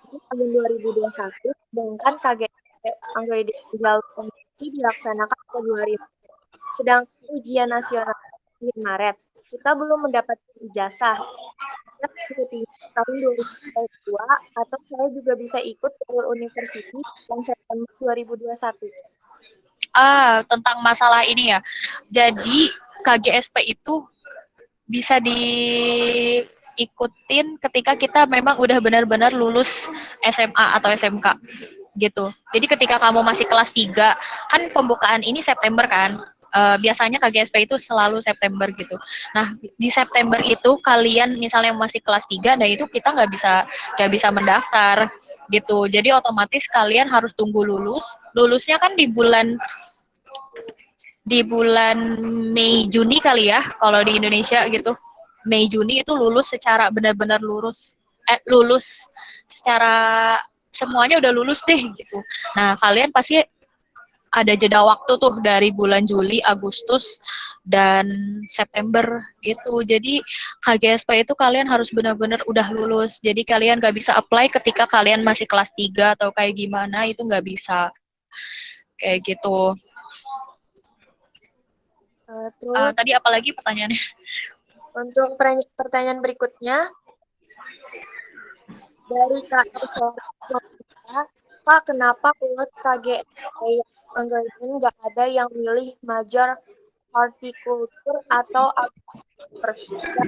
ini tahun 2021, sedangkan KGP Anggredi Jalur Kompetisi dilaksanakan Februari. Sedangkan ujian nasional di Maret. Kita belum mendapatkan ijazah. Saya mengikuti tahun 2022 atau saya juga bisa ikut jalur university yang September 2021. Tentang masalah ini ya. Jadi KGSP itu bisa diikutin ketika kita memang udah benar-benar lulus SMA atau SMK gitu. Jadi ketika kamu masih kelas 3, kan pembukaan ini September kan. Biasanya KGSP itu selalu September gitu. Nah, di September itu kalian misalnya masih kelas 3, nah itu kita nggak bisa mendaftar gitu. Jadi otomatis kalian harus tunggu lulus. Lulusnya kan di bulan Mei Juni kali ya kalau di Indonesia gitu. Mei Juni itu lulus secara benar-benar lulus secara semuanya udah lulus deh gitu. Nah, kalian pasti ada jeda waktu tuh dari bulan Juli, Agustus, dan September gitu. Jadi KGSP itu kalian harus benar-benar udah lulus. Jadi kalian nggak bisa apply ketika kalian masih kelas 3 atau kayak gimana, itu nggak bisa. Kayak gitu. Terus Tadi apalagi pertanyaannya? untuk pertanyaan berikutnya dari Kak Elsa, Kak, kenapa menurut KGSP Anggredian nggak ada yang milih major hortikultur atau agrikultur?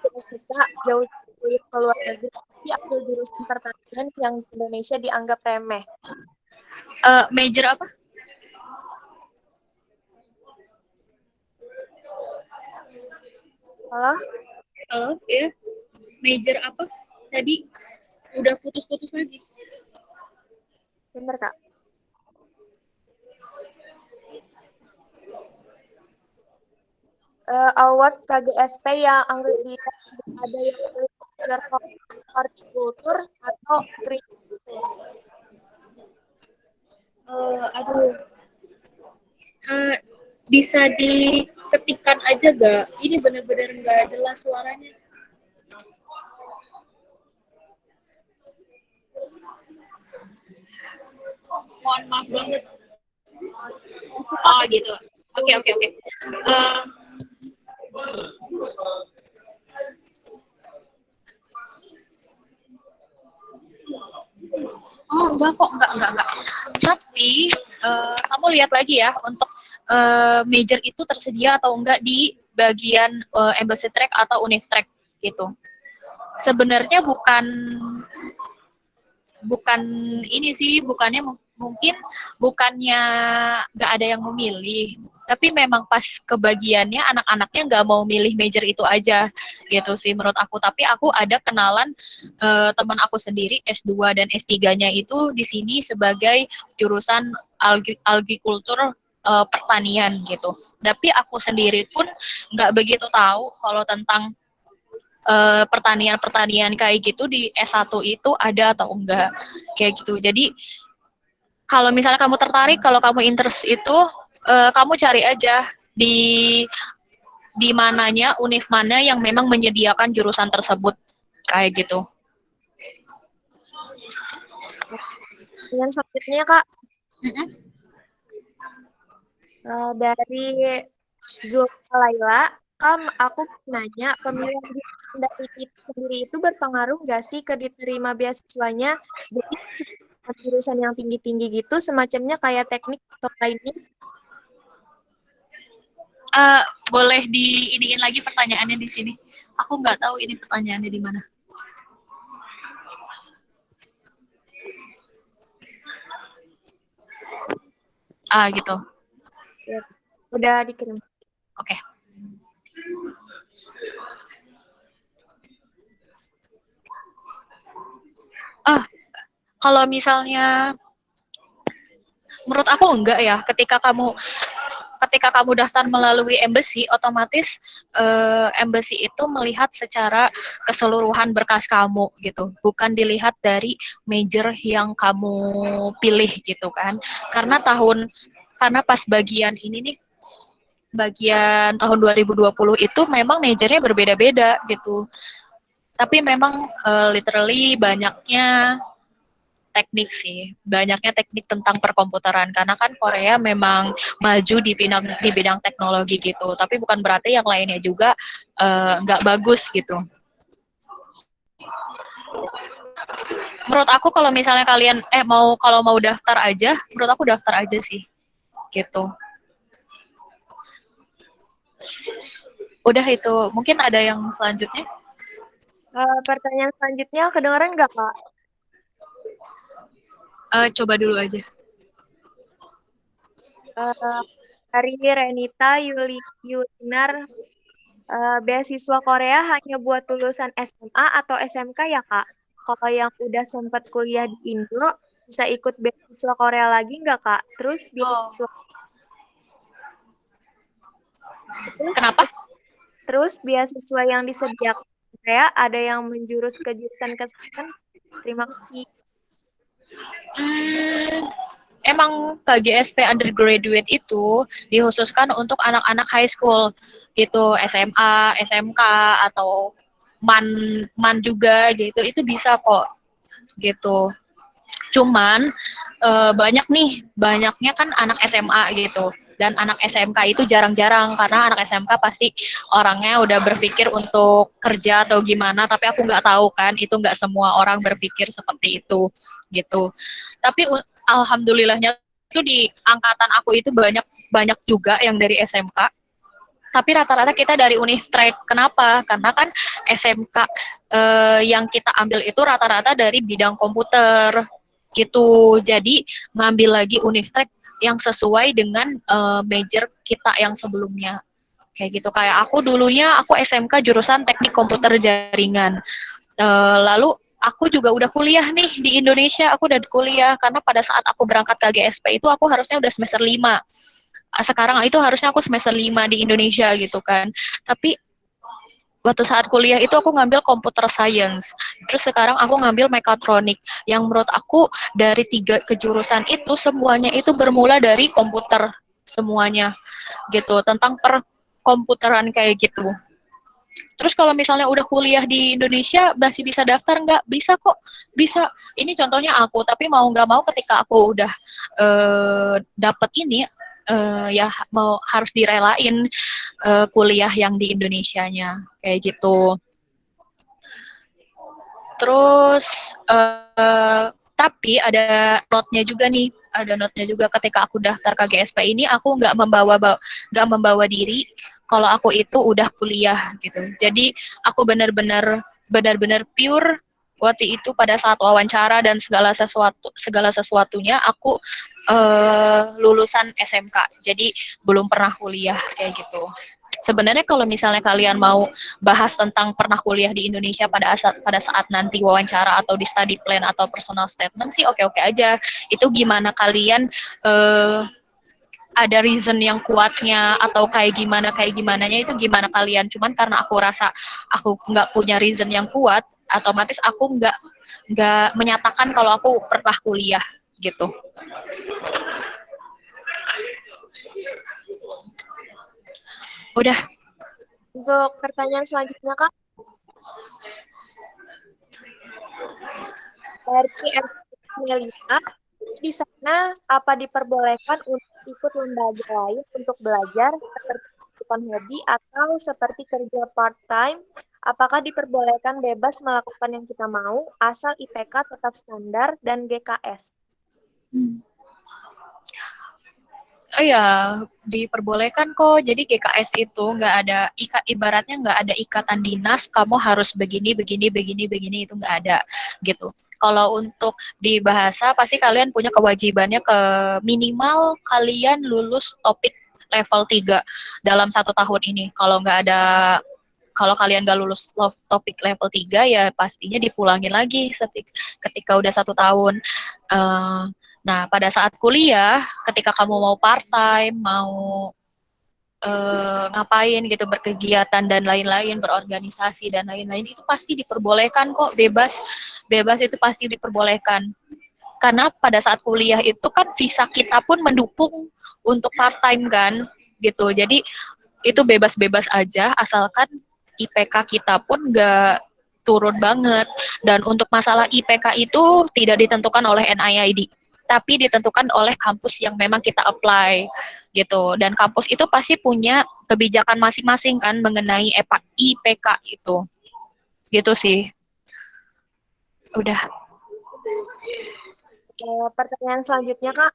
Dan suka jauh kuliah ke luar negeri, tapi ambil jurusan pertanian yang di Indonesia dianggap remeh. Major apa? Halo, Halo, ya. Major apa? Tadi udah putus-putus lagi. bener Kak. Award KGSP yang Anggredian ada yang milih major hortikultur atau agrikultur. Aduh, eh, bisa diketikkan aja gak? Ini bener-bener nggak jelas suaranya. Mohon maaf banget. Oh gitu. Oke oke oke. Eh, oh enggak kok, enggak. Tapi kamu lihat lagi ya untuk major itu tersedia atau enggak di bagian embassy track atau univ track gitu. Sebenarnya bukan bukan ini sih, mungkin bukannya nggak ada yang memilih, tapi memang pas kebagiannya anak-anaknya nggak mau milih major itu aja gitu sih menurut aku. Tapi aku ada kenalan teman aku sendiri S2 dan S3-nya itu di sini sebagai jurusan algikultur pertanian gitu. Tapi aku sendiri pun nggak begitu tahu kalau tentang pertanian-pertanian kayak gitu di S1 itu ada atau enggak kayak gitu. Jadi kalau misalnya kamu tertarik, kalau kamu interest itu kamu cari aja di mananya, univ mana yang memang menyediakan jurusan tersebut kayak gitu. Yang selanjutnya Kak, Mm-mm. dari Zulfa Laila, aku nanya, pemilihan jurusan dari kita sendiri itu berpengaruh nggak sih ke diterima beasiswanya? Jadi jurusan yang tinggi-tinggi gitu, semacamnya kayak teknik atau lainnya? Boleh diiniin lagi pertanyaannya di sini. Aku nggak tahu ini pertanyaannya di mana. Gitu. Ya, udah dikirim. Oke. Kalau misalnya menurut aku enggak ya, ketika kamu daftar melalui embassy, otomatis embassy itu melihat secara keseluruhan berkas kamu gitu, bukan dilihat dari major yang kamu pilih gitu kan. Karena pas bagian ini nih, bagian tahun 2020 itu memang majornya berbeda-beda gitu. Tapi memang literally banyaknya teknik tentang perkomputeran, karena kan Korea memang maju di bidang teknologi gitu, tapi bukan berarti yang lainnya juga nggak bagus gitu. Menurut aku kalau misalnya kalian kalau mau daftar aja, menurut aku daftar aja sih gitu. Udah itu, mungkin ada yang selanjutnya. Pertanyaan selanjutnya kedengaran nggak Kak? Coba dulu aja. Dari Renita Yulinar, beasiswa Korea hanya buat lulusan SMA atau SMK ya Kak? Kalau yang udah sempat kuliah di Indo, bisa ikut beasiswa Korea lagi nggak Kak? Kenapa? Terus beasiswa yang disediakan Korea ada yang menjurus ke jurusan kesehatan? Terima kasih. Emang KGSP undergraduate itu dikhususkan untuk anak-anak high school gitu, SMA, SMK atau man juga gitu, itu bisa kok gitu. Cuman banyaknya kan anak SMA gitu, dan anak SMK itu jarang-jarang karena anak SMK pasti orangnya udah berpikir untuk kerja atau gimana, tapi aku nggak tahu kan, itu nggak semua orang berpikir seperti itu gitu. Tapi alhamdulillahnya itu di angkatan aku itu banyak juga yang dari SMK, tapi rata-rata kita dari univ track. Kenapa? Karena kan SMK yang kita ambil itu rata-rata dari bidang komputer gitu. Jadi ngambil lagi univ track yang sesuai dengan major kita yang sebelumnya. Kayak gitu. Kayak aku dulunya aku SMK jurusan teknik komputer jaringan. Lalu aku juga udah kuliah nih di Indonesia. Aku udah kuliah karena pada saat aku berangkat ke GSP itu aku harusnya udah semester 5. Sekarang itu harusnya aku semester 5 di Indonesia gitu kan. Tapi waktu saat kuliah itu aku ngambil computer science, terus sekarang aku ngambil mekatronik. Yang menurut aku dari 3 kejurusan itu semuanya itu bermula dari komputer semuanya gitu, tentang perkomputeran kayak gitu. Terus kalau misalnya udah kuliah di Indonesia masih bisa daftar nggak? Bisa kok, bisa. Ini contohnya aku, tapi mau nggak mau ketika aku udah dapet ini, ya mau harus direlain kuliah yang di Indonesianya kayak gitu. Terus tapi ada notnya juga nih, ada notnya juga ketika aku daftar KGSP ini aku nggak membawa diri kalau aku itu udah kuliah gitu. Jadi aku benar-benar pure waktu itu pada saat wawancara dan segala sesuatunya aku lulusan SMK. Jadi belum pernah kuliah kayak gitu. Sebenarnya kalau misalnya kalian mau bahas tentang pernah kuliah di Indonesia pada saat nanti wawancara atau di study plan atau personal statement sih oke-oke aja. Itu gimana kalian ada reason yang kuatnya atau kayak gimananya itu gimana kalian. Cuman karena aku rasa aku nggak punya reason yang kuat, otomatis aku nggak menyatakan kalau aku pernah kuliah gitu. Udah. Untuk pertanyaan selanjutnya, Kak, dari Melisa, di sana apa diperbolehkan untuk ikut lembaga lain untuk belajar seperti kehidupan hobi atau seperti kerja part-time? Apakah diperbolehkan bebas melakukan yang kita mau, asal IPK tetap standar dan GKS? Iya, diperbolehkan kok. Jadi GKS itu nggak ada ibaratnya nggak ada ikatan dinas. Kamu harus begini itu nggak ada gitu. Kalau untuk di bahasa pasti kalian punya kewajibannya ke minimal kalian lulus topik level 3 dalam 1 tahun ini. Kalau kalian nggak lulus topik level 3 ya pastinya dipulangin lagi ketika udah 1 tahun. Uh, Nah, pada saat kuliah, ketika kamu mau part-time, mau ngapain gitu, berkegiatan dan lain-lain, berorganisasi dan lain-lain, itu pasti diperbolehkan kok, bebas. Bebas itu pasti diperbolehkan. Karena pada saat kuliah itu kan visa kita pun mendukung untuk part-time kan, gitu. Jadi itu bebas-bebas aja, asalkan IPK kita pun nggak turun banget. Dan untuk masalah IPK itu tidak ditentukan oleh NIID, tapi ditentukan oleh kampus yang memang kita apply gitu. Dan kampus itu pasti punya kebijakan masing-masing kan mengenai IPK itu. Gitu sih. Udah. Pertanyaan selanjutnya, Kak.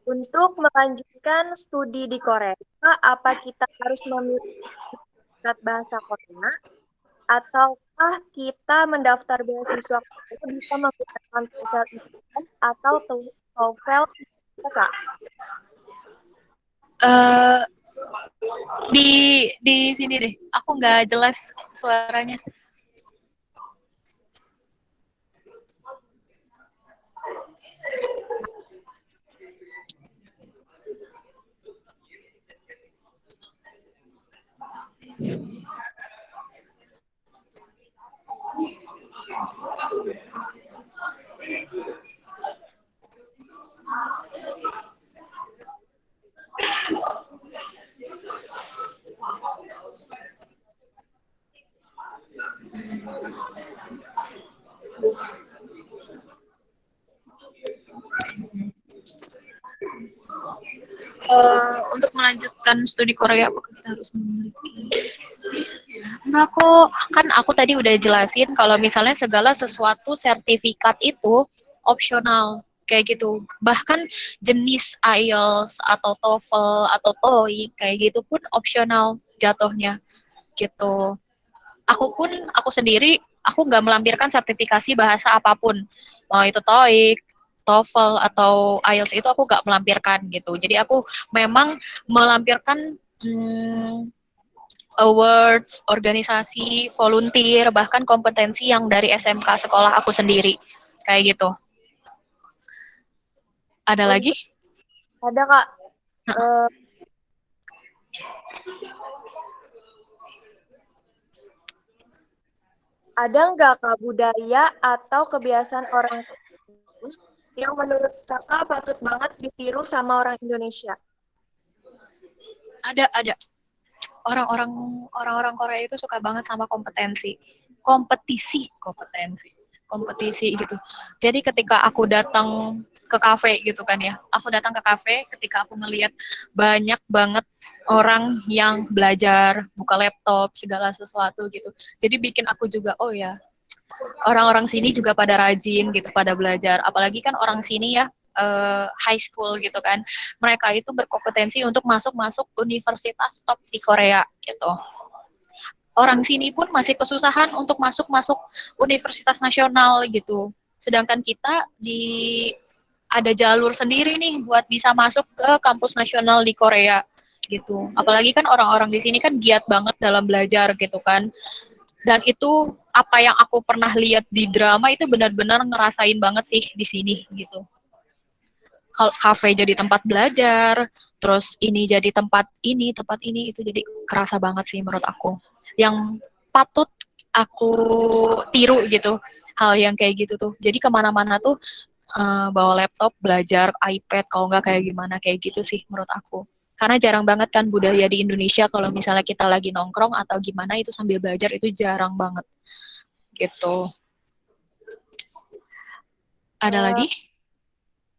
Untuk melanjutkan studi di Korea, apa kita harus memiliki sertifikat bahasa Korea, ataukah kita mendaftar beasiswa itu bisa menggunakan TOEFL IELTS atau TOEFL, Kak? Di sini deh, aku nggak jelas suaranya. Untuk melanjutkan studi Korea, apakah kita harus memiliki? Enggak kok, kan aku tadi udah jelasin kalau misalnya segala sesuatu sertifikat itu opsional kayak gitu. Bahkan jenis IELTS atau TOEFL atau TOEIC kayak gitu pun opsional jatuhnya gitu. Aku sendiri aku nggak melampirkan sertifikasi bahasa apapun, mau itu TOEIC, TOEFL atau IELTS itu aku nggak melampirkan gitu. Jadi aku memang melampirkan awards, organisasi, volunteer, bahkan kompetensi yang dari SMK sekolah aku sendiri kayak gitu. Ada lagi? Ada Kak. Eh, ada nggak Kak budaya atau kebiasaan orang yang menurut Kakak patut banget ditiru sama orang Indonesia? Ada. Orang-orang Korea itu suka banget sama kompetisi gitu. Jadi ketika aku datang ke kafe gitu kan ya, aku datang ke kafe ketika aku ngelihat banyak banget orang yang belajar buka laptop segala sesuatu gitu. Jadi bikin aku juga oh ya, orang-orang sini juga pada rajin gitu, pada belajar. Apalagi kan orang sini ya high school gitu kan, mereka itu berkompetensi untuk masuk universitas top di Korea gitu. Orang sini pun masih kesusahan untuk masuk universitas nasional gitu. Sedangkan kita ada jalur sendiri nih buat bisa masuk ke kampus nasional di Korea gitu. Apalagi kan orang-orang di sini kan giat banget dalam belajar gitu kan. Dan itu apa yang aku pernah lihat di drama itu benar-benar ngerasain banget sih di sini gitu. Kalau kafe jadi tempat belajar, terus ini jadi tempat ini itu jadi kerasa banget sih menurut aku. Yang patut aku tiru gitu, hal yang kayak gitu tuh. Jadi kemana-mana tuh bawa laptop, belajar, iPad, kalau nggak kayak gimana, kayak gitu sih menurut aku. Karena jarang banget kan budaya di Indonesia kalau misalnya kita lagi nongkrong atau gimana itu sambil belajar itu jarang banget gitu. Ada Eh, lagi?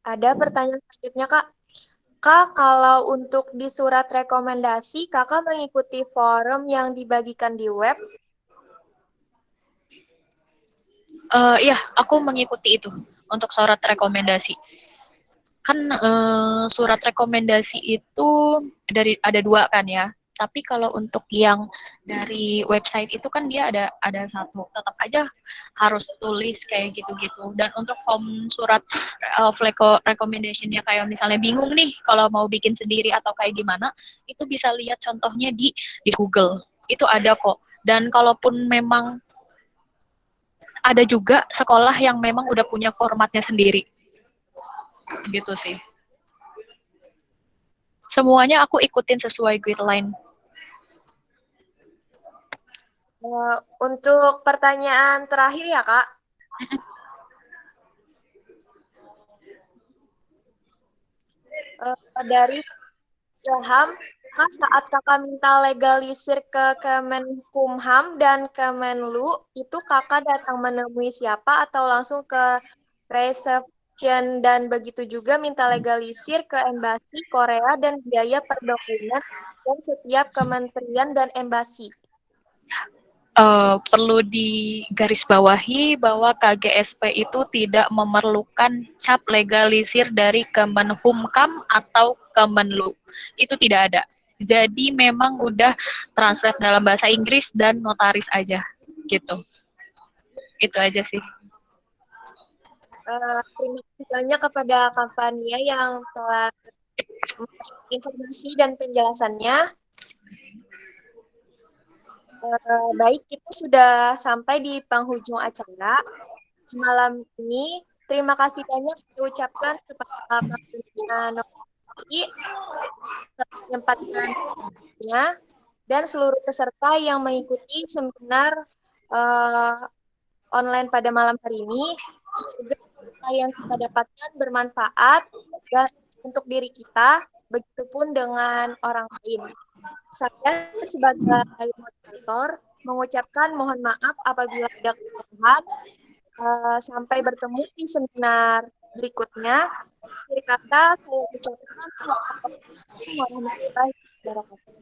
Ada pertanyaan selanjutnya Kak. Kak, kalau untuk di surat rekomendasi, Kakak mengikuti forum yang dibagikan di web? Iya, aku mengikuti itu untuk surat rekomendasi. Kan surat rekomendasi itu ada dua kan ya. Tapi kalau untuk yang dari website itu kan dia ada satu, tetap aja harus tulis kayak gitu-gitu. Dan untuk form surat recommendationnya kayak misalnya bingung nih kalau mau bikin sendiri atau kayak gimana, itu bisa lihat contohnya di Google. Itu ada kok. Dan kalaupun memang ada juga sekolah yang memang udah punya formatnya sendiri. Gitu sih. Semuanya aku ikutin sesuai guideline. Untuk pertanyaan terakhir ya Kak, dari Ilham, Kak saat Kakak minta legalisir ke Kemenkumham dan Kemenlu, itu Kakak datang menemui siapa atau langsung ke reception dan begitu juga minta legalisir ke Embasi Korea dan biaya per dokumen dan setiap kementerian dan embasi? Perlu digarisbawahi bahwa KGSP itu tidak memerlukan cap legalisir dari Kemenhumkam atau Kemenlu. Itu tidak ada. Jadi memang udah translate dalam bahasa Inggris dan notaris aja gitu. Itu aja sih. Terima kasih banyak kepada Kak Fania yang telah memberikan informasi dan penjelasannya. Baik, kita sudah sampai di penghujung acara. Malam ini, terima kasih banyak saya ucapkan kepada Kak Fania Nofri telah menyempatkannya dan seluruh peserta yang mengikuti seminar online pada malam hari ini. Semoga yang kita dapatkan bermanfaat dan untuk diri kita, begitupun dengan orang lain. Saya sebagai moderator mengucapkan mohon maaf apabila ada kesalahan. Sampai bertemu di seminar berikutnya. Akhir kata saya ucapkan warahmatullahi wabarakatuh.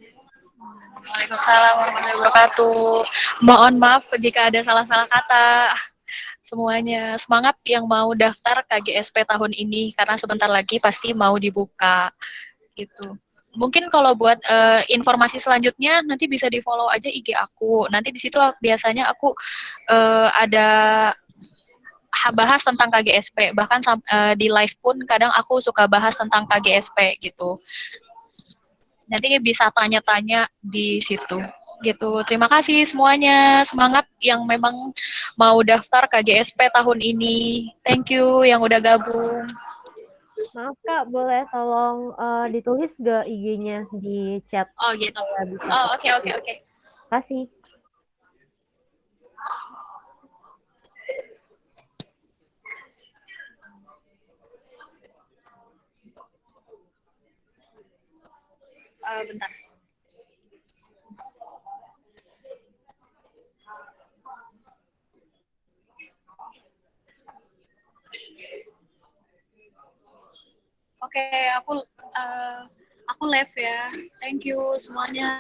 Waalaikumsalam warahmatullahi wabarakatuh. Mohon maaf jika ada salah-salah kata. Semuanya semangat yang mau daftar KGSP tahun ini karena sebentar lagi pasti mau dibuka gitu. Mungkin kalau buat informasi selanjutnya nanti bisa di follow aja IG aku. Nanti di situ biasanya aku ada bahas tentang KGSP. Bahkan di live pun kadang aku suka bahas tentang KGSP gitu. Nanti bisa tanya-tanya di situ gitu. Terima kasih semuanya. Semangat yang memang mau daftar KGSP tahun ini. Thank you yang udah gabung. Maaf Kak, boleh tolong ditulis gak IG-nya di chat Oh gitu. supaya bisa Oh oke oke oke. kasih. Bentar. Oke, uh, aku live ya. Thank you semuanya.